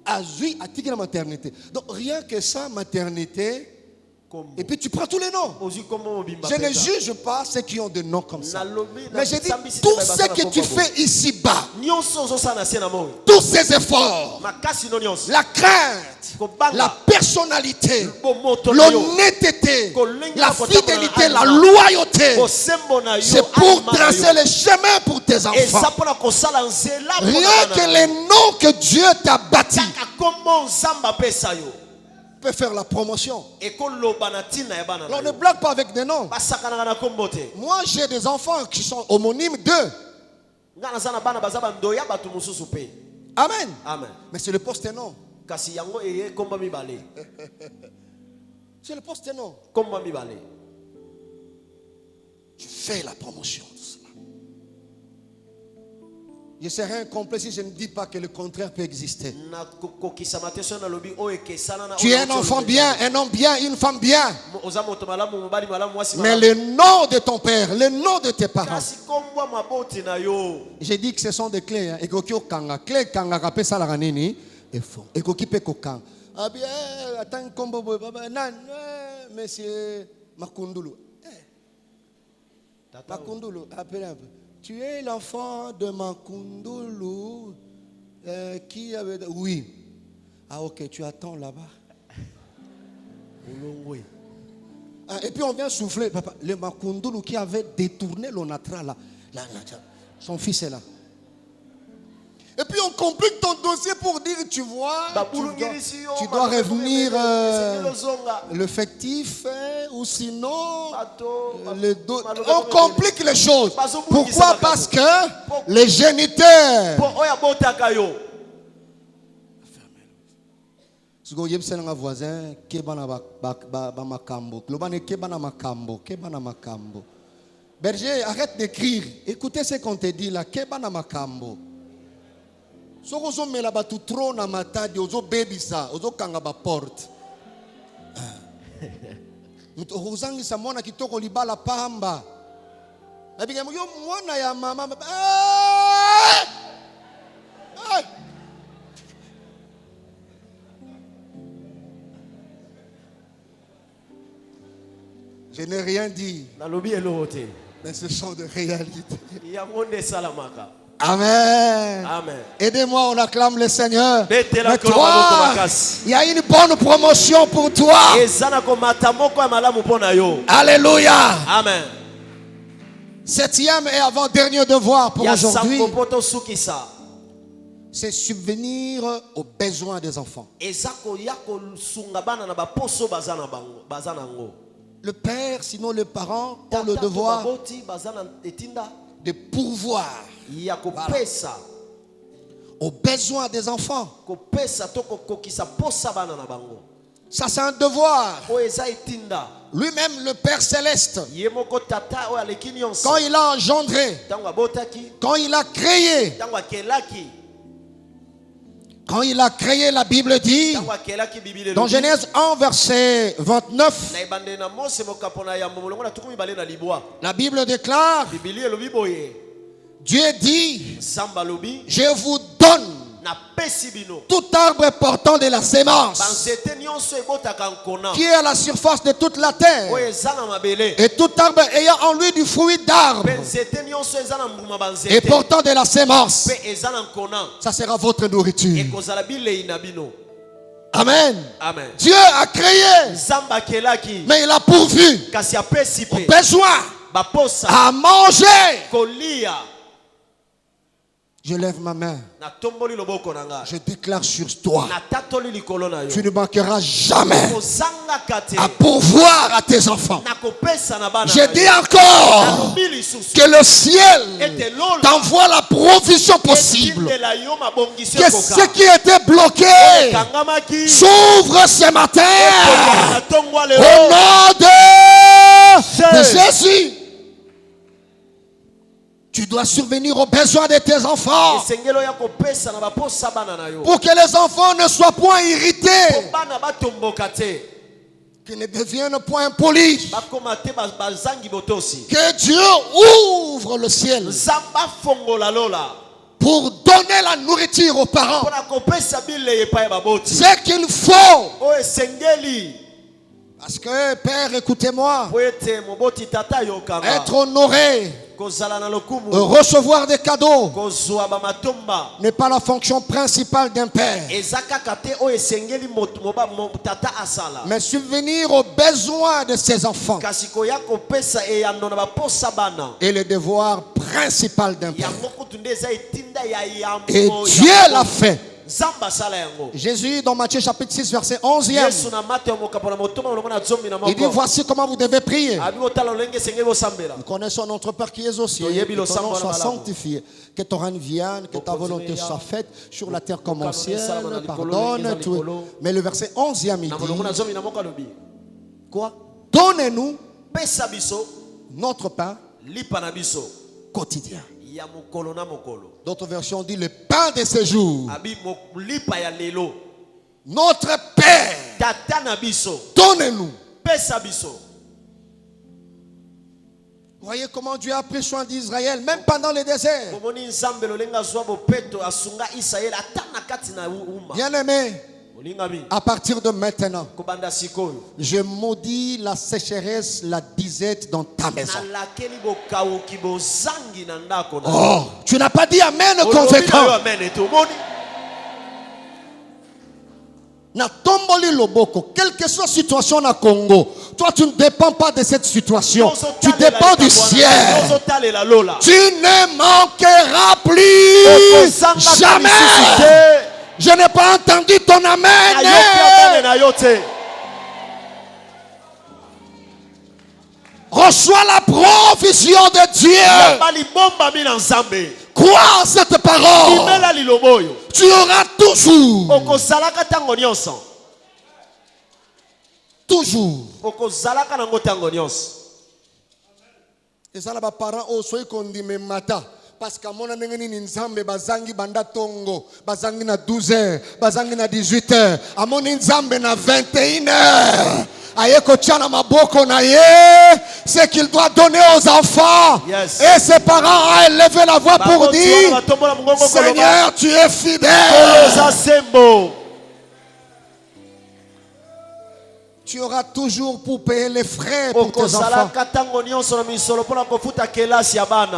Azui a tika la maternité. Donc rien que ça maternité. Et puis tu prends tous les noms. Je ne juge pas ceux qui ont des noms comme ça. Mais je dis tout ce que tu fais ici-bas, tous ces efforts, la crainte, la personnalité, l'honnêteté, la fidélité, la loyauté, c'est pour tracer le chemin pour tes enfants. Rien que les noms que Dieu t'a bâtis peut faire la promotion. On ne blague pas avec des noms. Moi j'ai des enfants qui sont homonymes d'eux. Amen. Mais c'est le poste et non. C'est le poste et non. Tu fais la promotion de cela. Je serai incomplet si je ne dis pas que le contraire peut exister. Tu es un enfant bien, un homme bien, une femme bien. Mais le nom de ton père, le nom de tes parents. J'ai dit que ce sont des clés. Et clé kanga kapé ça la nini et fond. Et qui peut kokang. Ah bien, attends combo nan monsieur Makundulu. Makundulu, appelle un peu. Tu es l'enfant de Makundulu qui avait... Oui. Ah ok, tu attends là-bas. Ah, et puis on vient souffler. Papa, le Makundulu qui avait détourné l'onatra là. Son fils est là. Et puis on complique ton dossier pour dire, tu vois, tu dois revenir le fictif ou sinon on complique les choses. Pourquoi? Parce que les géniteurs. Voisin, berger, arrête d'écrire. Écoutez ce qu'on te dit là. Kebana makambo. Si vous avez un trop na matadi, vous avez baby ça, vous avez kanga ba porte. Vous avez sa mwana kitoko libala pamba. Abiga yo mwana ya mama. Je n'ai rien dit. Mais ce sont des réalités. Amen. Aidez-moi, on acclame le Seigneur. Mais toi, il y a une bonne promotion pour toi. Alléluia. Amen. Septième et avant-dernier devoir pour aujourd'hui, c'est subvenir aux besoins des enfants. Le père, sinon les parents, ont le devoir de pourvoir aux besoins des enfants. Ça c'est un devoir. Lui-même le Père Céleste, quand il a engendré, quand il a créé, quand il a créé, la Bible dit, dans Genèse 1 verset 29, la Bible déclare, Dieu dit, je vous donne tout arbre portant de la sémence qui est à la surface de toute la terre, et tout arbre ayant en lui du fruit d'arbre et portant de la sémence, ça sera votre nourriture. Amen. Dieu a créé, mais il a pourvu aux besoins, à manger. Je lève ma main. Je déclare sur toi. Tu ne manqueras jamais à pourvoir à tes enfants. Je dis encore que le ciel t'envoie la provision possible. Que ce qui était bloqué s'ouvre ce matin. Au nom de Jésus. Tu dois survenir aux besoins de tes enfants. Pour que les enfants ne soient point irrités. Qu'ils ne deviennent point impolis. Que Dieu ouvre le ciel. Pour donner la nourriture aux parents. Ce qu'il faut. Parce que, Père, écoutez-moi. Être honoré. Recevoir des cadeaux n'est pas la fonction principale d'un père. Mais subvenir aux besoins de ses enfants est le devoir principal d'un père. Et Dieu l'a fait. Jésus dans Matthieu chapitre 6 verset 11, il dit voici comment vous devez prier. Nous connaissons notre Père qui est aux cieux, que ton nom soit sanctifié, que ton règne vienne, que ta volonté soit faite sur la terre comme au ciel. Pardonne tout. Mais le verset 11 il dit quoi? Donnez-nous notre pain quotidien. D'autres versions disent le pain de ce jour. Notre Père, donnez-nous. Voyez comment Dieu a pris soin d'Israël, même pendant le désert. Bien-aimé, à partir de maintenant, je maudis la sécheresse, la disette dans ta maison. Oh, tu n'as pas dit amen conséquent. Na tomboli loboko, quelle que soit la situation na Congo, toi tu ne dépends pas de cette situation, tu dépends du ciel. Tu ne manqueras plus jamais. Je n'ai pas entendu ton amen. Reçois la provision de Dieu. Crois en cette parole. Tu auras toujours. Toujours. Et ça, les parents aussi condamnent matin. Parce qu'à mon avis, Nzambe bazangi banda tongo, bazangi na 12h, bazangi na 18h, à mon Nzambe na 21h. Ayeko tchana maboko na ye, c'est qu'il doit donner aux enfants. Yes. Et ses parents ont élevé la voix pour dire, Seigneur, tu es fidèle. Tu auras toujours pour payer les frais pour tes enfants.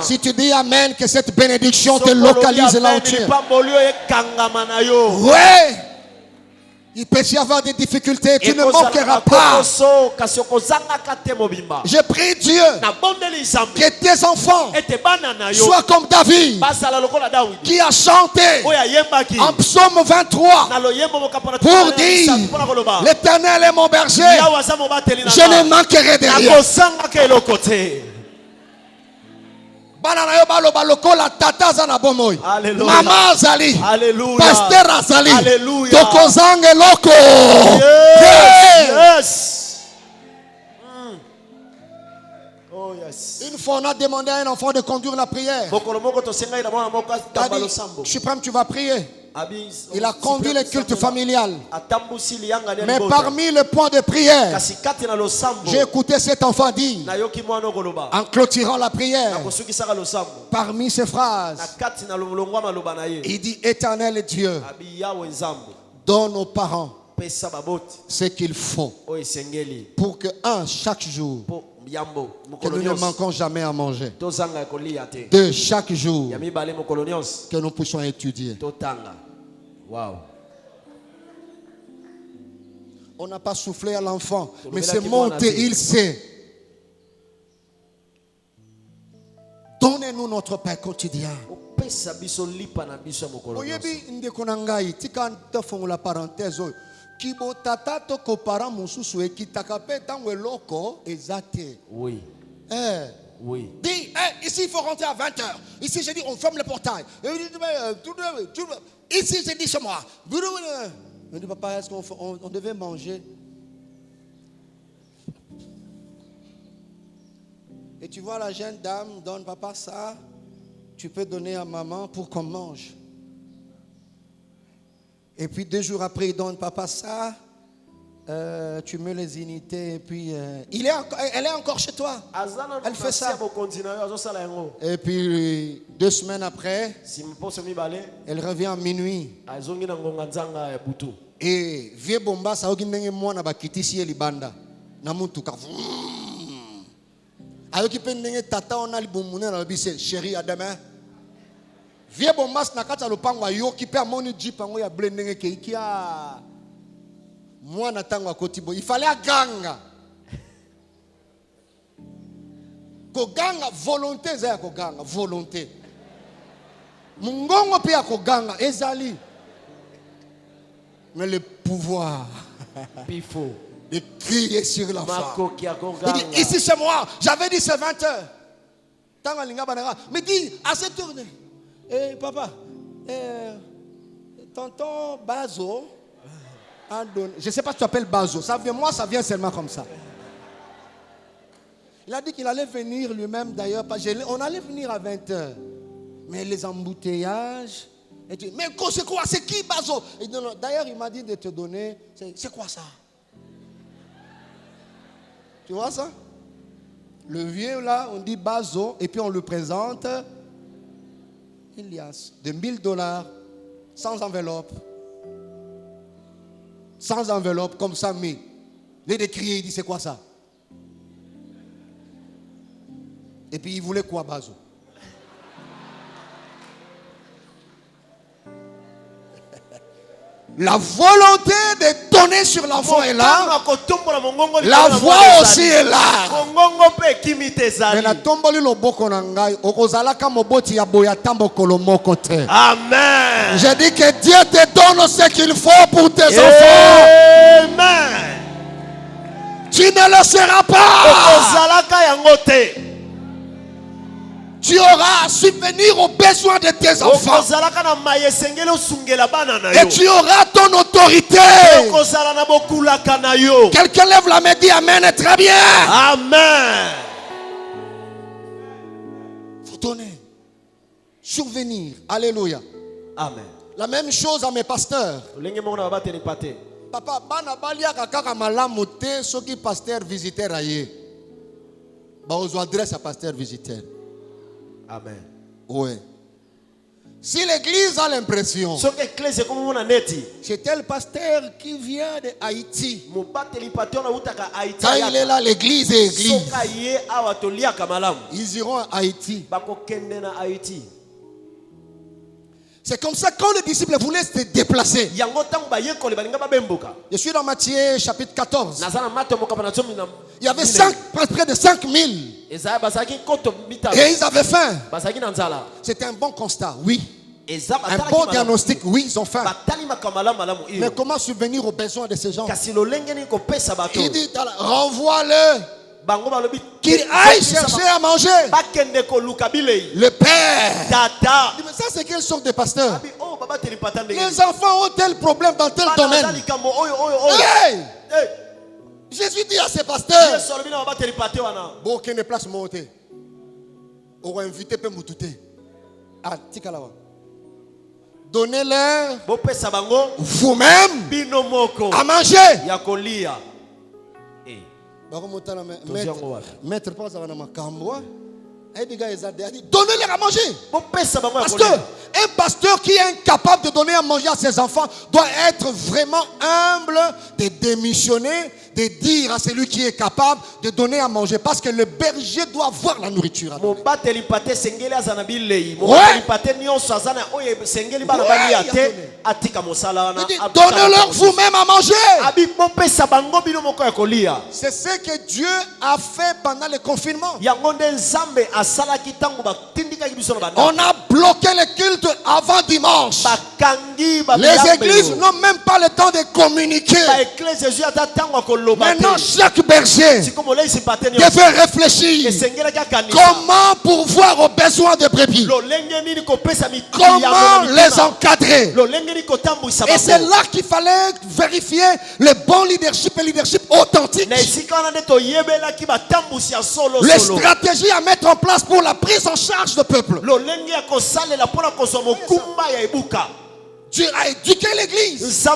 Si tu dis amen, que cette bénédiction te localise là où tu es. Oui. Il peut y avoir des difficultés, tu ne manqueras pas. Je prie Dieu que tes enfants soient comme David qui a chanté en psaume 23 pour dire l'Éternel est mon berger, je ne manquerai de rien. Maman Azali, Pasteur Azali, Tokozange Loko. Yes. Oh yes. Une fois on a demandé à un enfant de conduire la prière. Je suis prêt, tu vas prier. Il a conduit le culte familial. Mais parmi les points de prière, j'ai écouté cet enfant dire, en clôturant la prière, parmi ces phrases, il dit: Éternel Dieu, donne aux parents ce qu'il faut pour que, chaque jour, que nous ne manquons jamais à manger. 2, chaque jour, que nous puissions étudier. Wow. On n'a pas soufflé à l'enfant, mais c'est monté, il sait. Donnez-nous notre pain quotidien. Oyebi ndeko na ngai tika tofongola parenthèse oyo kibo tata to kopara mususu ekitaka pe tango eloko ezate. Oui. Oui. Dis, ici il faut rentrer à 20h. Ici j'ai dit on ferme le portail. Ici j'ai dit chez moi. Je dis papa, est-ce qu'on devait manger? Et tu vois la jeune dame donne papa ça, tu peux donner à maman pour qu'on mange. Et puis 2 jours après il donne papa ça, tu mets les unités et puis elle est encore chez toi. Elle fait ça. Et puis 2 semaines après, elle revient à minuit. Et vieux bomba ça okindenge mwana bakitisi elibanda na mutuka. Ayoki pendenge tata on a libumune na bise chérie à demain. Vieux bombas na kata lopango ayoki pe amoni jeep ango ya blendenge keikia. Mwana tango akotibo il fallait aganga. Koganga volonté za koganga volonté. Mungongo pe akoganga ezali. Mais le pouvoir de crier sur la femme. Il dit, ici c'est moi. J'avais dit c'est 20h. Mais dis, à cette heure, papa, tonton Bazo, je ne sais pas si tu appelles Bazo. Moi, ça vient seulement comme ça. Il a dit qu'il allait venir lui-même d'ailleurs. On allait venir à 20h. Mais les embouteillages... Et tu dis, mais c'est quoi? C'est qui Bazo? D'ailleurs, il m'a dit de te donner. C'est quoi ça? Tu vois ça? Le vieux là, on dit Bazo, et puis on le présente. Ilias, de $1000, sans enveloppe. Sans enveloppe, comme ça, mais. Il a crié, il dit, c'est quoi ça? Et puis il voulait quoi, Bazo? La volonté de donner sur l'enfant est là. La voix aussi est là. Amen. J'ai dit que Dieu te donne ce qu'il faut pour tes enfants. Amen. Tu ne le seras pas. Tu auras à subvenir aux besoins de tes enfants. Et tu auras ton autorité. Quelqu'un lève la main et dit Amen. Très bien. Amen. Faut donner. Survenir. Alléluia. Amen. La même chose à mes pasteurs. Papa, bana baliaka kaka malamu te soki pasteur visiteur aye. Ba ozo adresse à pasteur visiteur. Amen. Oui. Si l'église a l'impression c'est tel pasteur qui vient de Haïti, quand il est là, l'église est église. Ils iront à Haïti. C'est comme ça quand les disciples voulaient se déplacer. Je suis dans Matthieu chapitre 14. Il y avait près de 5000. Et ils avaient faim. C'était un bon constat, oui. Un bon diagnostic, oui, ils ont faim. Mais comment subvenir aux besoins de ces gens? Il dit, renvoie-le. Qu'il aille chercher à manger. Le père. Mais ça, c'est quelle sorte de pasteur? Les enfants ont tel problème dans tel domaine. Hey! Jésus dit à ses pasteurs, bon, qu'il ne place monter. On va inviter Pemboutouté. Ah, Tikalawa. Donnez-leur vous-même à manger. Maître, pas à ma camboua. Donnez-leur à manger. Parce qu'un pasteur qui est incapable de donner à manger à ses enfants doit être vraiment humble, de démissionner, de dire à celui qui est capable de donner à manger. Parce que le berger doit avoir la nourriture à donner. donnez-leur vous-même à manger. C'est ce que Dieu a fait pendant le confinement. On a bloqué les cultes avant dimanche. Les églises n'ont même pas le temps de communiquer. Maintenant, chaque berger devait réfléchir comment pourvoir aux besoins des brebis, comment les encadrer. Et c'est là qu'il fallait vérifier le bon leadership et leadership authentique. Les stratégies à mettre en place pour la prise en charge du peuple. Dieu a éduqué l'église.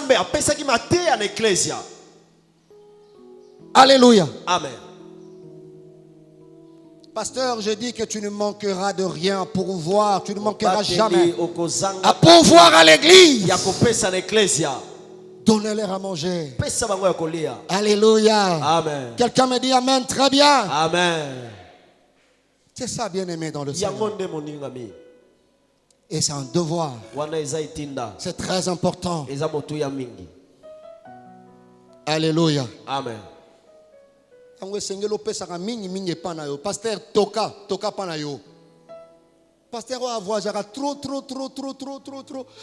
Alléluia. Amen. Pasteur, je dis que tu ne manqueras de rien à pourvoir. Tu ne manqueras jamais à pourvoir à l'église. Donnez-leur à manger. Alléluia. Amen. Quelqu'un me dit amen, très bien. Amen. C'est ça, bien-aimé dans le Seigneur. Et c'est un devoir. C'est très important. Alléluia. Amen. Pasteur toka panayo. Pasteur a avoir trop.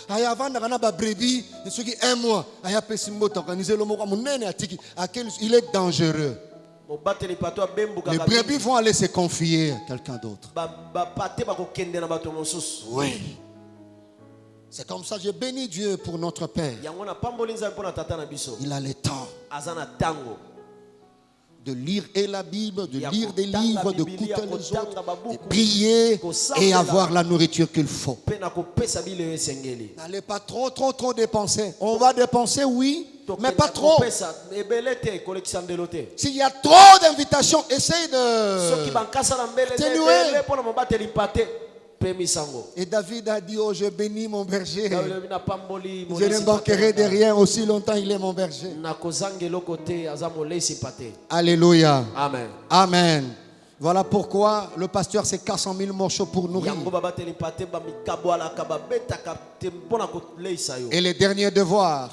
Aya vanda kana ba brebis, ce qui un mois, aya pesimbo organiser le moko munene atiki, il est dangereux. Les brebis vont aller se confier à quelqu'un d'autre. Oui. C'est comme ça que je bénis Dieu pour notre Père. Il a le temps de lire et la Bible, de lire des livres, de écouter les autres, de prier et avoir la nourriture qu'il faut. N'allez pas trop dépenser. On va dépenser, oui, mais pas trop. S'il y a trop d'invitations, essaye de atténuer. Et David a dit, oh, je bénis mon berger. Je ne manquerai de rien aussi longtemps il est mon berger. Alléluia. Amen. Amen. Voilà pourquoi le pasteur se casse en 1000 morceaux pour nourrir. Et le dernier devoir,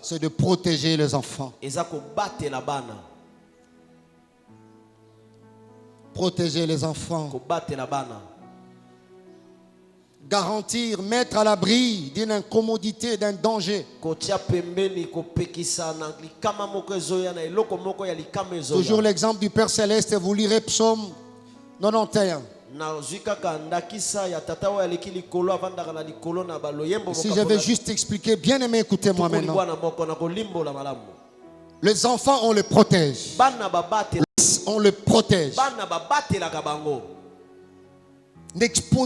c'est de protéger les enfants. Protéger les enfants. Garantir, mettre à l'abri d'une incommodité, d'un danger. Toujours l'exemple du Père Céleste, vous lirez Psaume 91. Si je vais juste expliquer, bien aimé, écoutez-moi maintenant. Les enfants, on les protège. On le protège.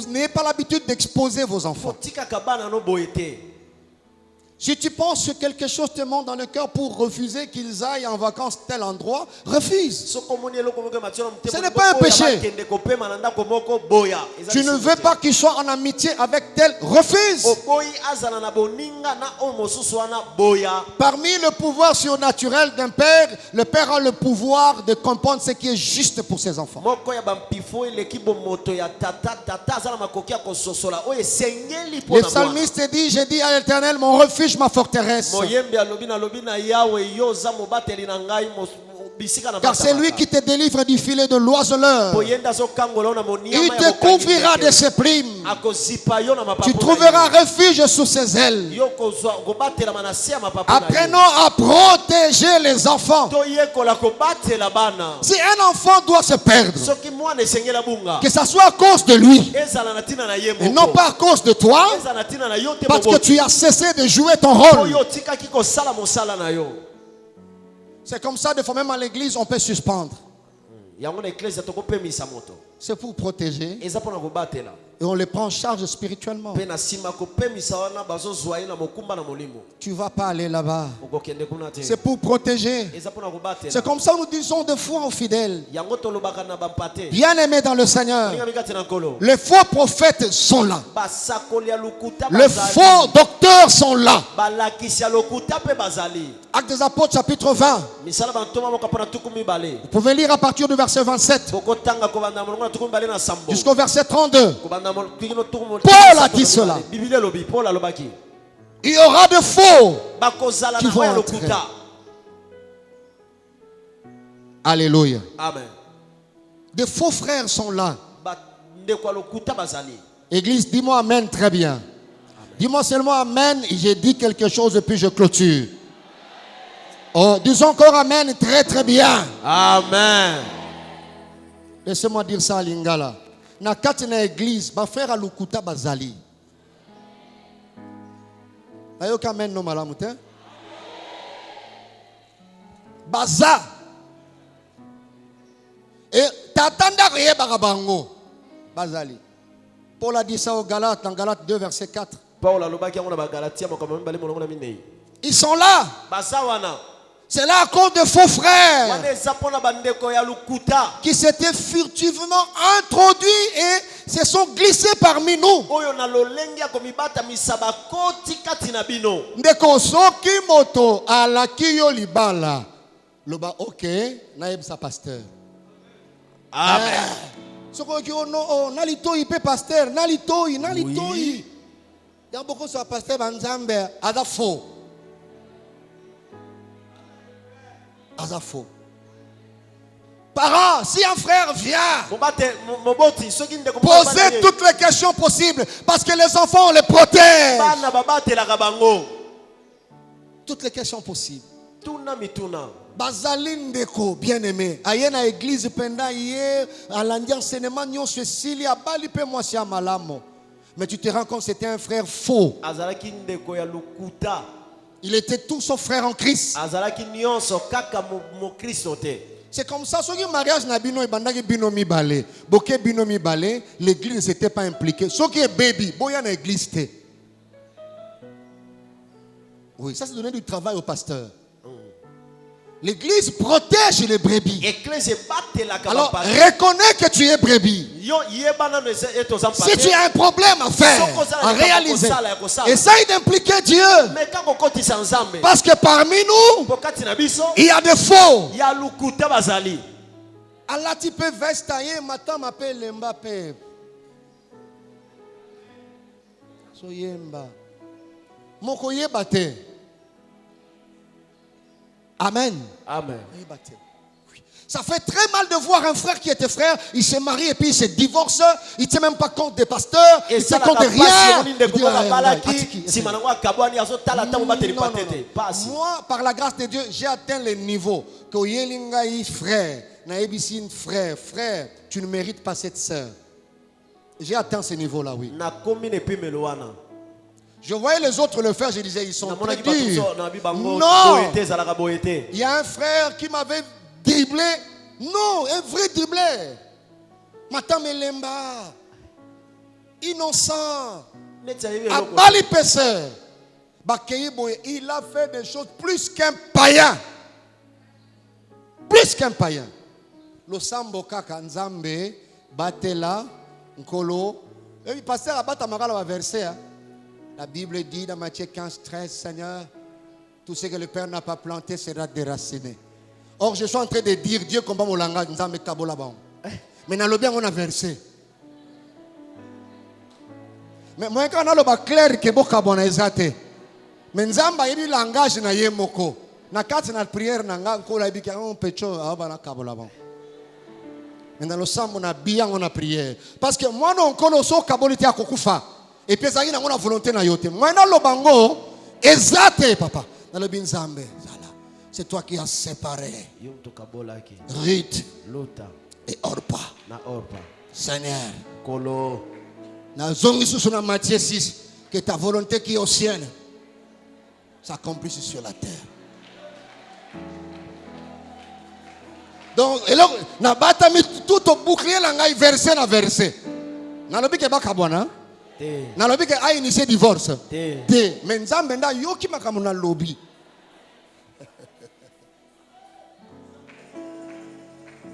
N'ayez pas l'habitude d'exposer vos enfants. Si tu penses que quelque chose te monte dans le cœur pour refuser qu'ils aillent en vacances tel endroit, refuse. Ce n'est pas un péché. Tu ne veux pas qu'ils soient en amitié avec tel, refuse. Parmi le pouvoir surnaturel d'un père, le père a le pouvoir de comprendre ce qui est juste pour ses enfants. Le psalmiste dit, j'ai dit à l'Éternel, mon refuge, ma forteresse. Car c'est lui qui te délivre du filet de l'oiseleur. Il te couvrira de ses plumes. Tu trouveras refuge sous ses ailes. Apprenons à protéger les enfants. Si un enfant doit se perdre, que ce soit à cause de lui et non pas à cause de toi, parce que tu as cessé de jouer ton rôle. C'est comme ça, des fois même à l'église, on peut suspendre. C'est pour protéger. Et on les prend en charge spirituellement. Tu ne vas pas aller là-bas. C'est pour protéger. C'est comme ça que nous disons des fois aux fidèles. Bien aimés dans le Seigneur. Les faux prophètes sont là. Les faux docteurs sont là. Actes des Apôtres chapitre 20. Vous pouvez lire à partir du verset 27 jusqu'au verset 32. Paul a dit cela. Il y aura de faux qui vont entrer. Alléluia. Amen. De faux frères sont là. Église, dis-moi amen très bien. Dis-moi seulement amen. J'ai dit quelque chose et puis je clôture. Oh, disons encore amen très très bien. Amen. Laissez-moi dire ça à Lingala. Na katina église, ba frère alukuta bazali. Ayo kamen no malamute. Baza. Et t'attends rien barabango. Bazali. Paul a dit ça aux Galates, dans Galates 2 verset 4. Ils sont là. C'est là à cause de faux frères qui s'étaient furtivement introduits et se sont glissés parmi nous. Ndeko soki moto alaki yo libala. Loba ok, naïb sa pasteur. Amen. Soki no nalitoi pe pasteur, nalitoi. Il y a beaucoup de pasteur banzambe ada faux. Faux. Parents, si un frère vient, posez toutes les questions possibles parce que les enfants on les protège. Toutes les questions possibles. Bazaline Deko, bien aimé. Aïe na église pendant hier, à l'enseignement nyon Cécilie a bali pe moi si malamo. Mais tu te rends compte c'était un frère faux. Il était tout son frère en Christ. C'est comme ça, ce mariage n'a bino ibandaki bino mi balé. Boké bino mi balé, l'église ne s'était pas impliquée. Ce qui est baby, boya na église té. Oui, ça c'est donner du travail au pasteur. L'église protège les brebis. Alors, reconnais que tu es brebis. Si tu as un problème à faire, à réaliser, essaye d'impliquer Dieu. Parce que parmi nous, il y a des faux. Allah, tu peux vestailler, matin m'appelle Mbappé. Soyemba. Mokoye bate. Amen. Amen. Ça fait très mal de voir un frère qui était frère, il se marie et puis il se divorce, il ne tient même pas compte des pasteurs, il ne tient compte de rien. Moi, par la grâce de Dieu, j'ai atteint le niveau que Yelingaï frère, Naébissine frère, tu ne mérites pas cette sœur. J'ai atteint ce niveau-là, oui. Je voyais les autres le faire, je disais, ils sont très durs. Non! Il y a un frère qui m'avait dribblé. Non, un vrai dribblé. Matam Melemba. Innocent. Abali Pesser. Il a fait des choses plus qu'un païen. Plus qu'un païen. Le Sambo Kaka Nzambe, Batela, Nkolo. Et puis, pasteur Abatamara va verser. La Bible dit dans Matthieu 15, 13, Seigneur, tout ce que le Père n'a pas planté sera déraciné. Or, je suis en train de dire, Dieu combat mon langage, Nzambe Kabola Bon. Mais dans le bien, on a versé. Mais moi, quand on a le clair que beaucoup de ezate. Mais Nzamba, il y a le langage na yemoko. Na quatre na prière na nga ko la bika on pecho abana Kabola Bon. Mais dans le sang, on a bien, on a prière. Parce que moi, non, on connaît so Kabolite à Kokufa. Et puis ça y est, on a volonté na yote. Moi na lo bango ezate papa. Dans le binzambe. C'est toi qui as séparé Ruth et Orpa. Seigneur. Kolo. Na zongi sous na Matthieu 6 que ta volonté qui est au ciel s'accomplisse sur la terre. Donc et là na batami tout au bouclier la ngai verset na verset. Na lobi ke bakabwana. Na lobi ke a initié divorce. Te mais nzambe nda yoki makamu na lobi.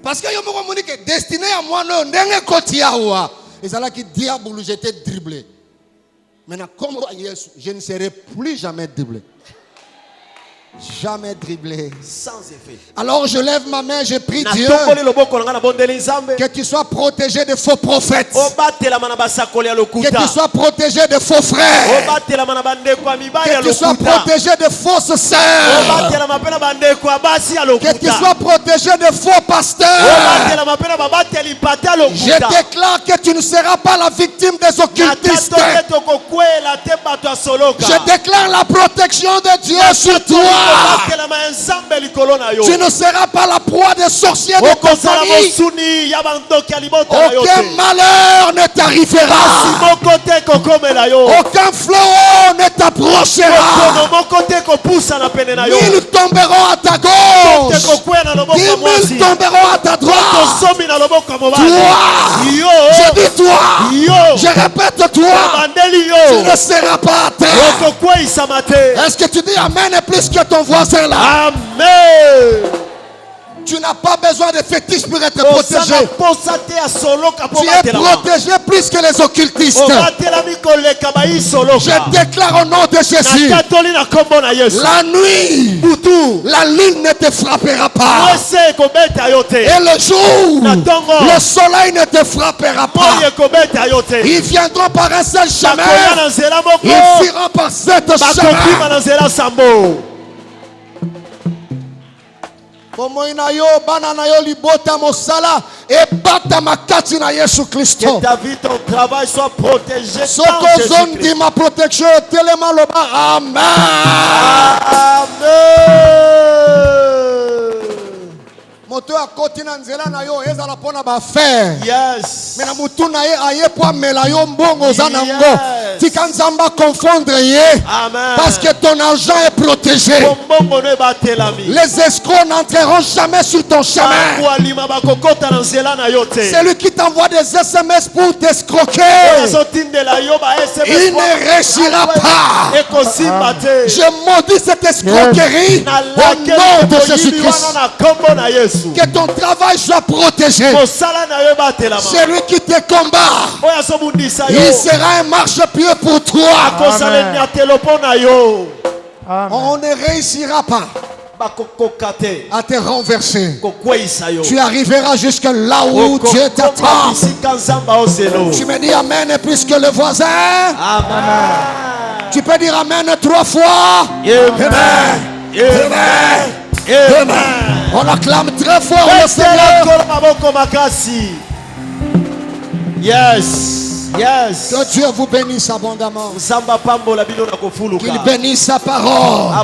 Parce que yo moko monique destiné à moi non ndenge koti yawa. Et ça là qui diable j'étais dribblé. Maintenant comme Jésus, je ne serai plus jamais dribblé. Jamais dribblé. Sans effet. Alors je lève ma main, je prie Dieu que tu sois protégé de faux prophètes. Que tu sois protégé de faux frères. Que tu sois protégé de fausses sœurs. Que tu sois protégé de faux pasteurs. Je déclare que tu ne seras pas la victime des occultistes. Je déclare la protection de Dieu sur toi. Tu ne seras pas la proie des sorciers de ta famille. Aucun malheur ne t'arrivera. Aucun fléau ne t'approchera. 1000 tomberont à ta gauche, 10 000 tomberont à ta droite. Toi, je dis toi, je répète toi, tu ne seras pas à terre. Est-ce que tu dis amen et plus que ton voisin là? Amen. Tu n'as pas besoin de fétiches pour être protégé. Tu es protégé plus que les occultistes. Je déclare au nom de Jésus, la nuit, la lune ne te frappera pas. Et le jour, le soleil ne te frappera pas. Ils viendront par un seul chemin. Ils fuiront par cette chemin. Que ta vie, ton travail soit protégé. Ma protection est tellement le bas. Amen. Moto a kotina nzela na yo ezala pona ba faire. Yes. Mais na mutu na ye aye po mela yo mbongo za nango. Tika nzamba confondre ye. Amen. Parce que ton argent est protégé. Les escrocs n'entreront jamais sur ton chemin. Celui qui t'envoie des SMS pour t'escroquer, il ne réussira pas. Je maudis cette escroquerie au nom de Jésus-Christ. Que ton travail soit protégé. Celui qui te combat, il sera un marchepied pour toi. On ne réussira pas à te renverser. Tu arriveras jusque là où Dieu t'attend. Tu me dis amen plus que le voisin. Tu peux dire amen 3 fois. Amen. Amen. Amen. On acclame très fort le Seigneur. Yes. Yes. Que Dieu vous bénisse abondamment. Qu'il bénisse sa parole.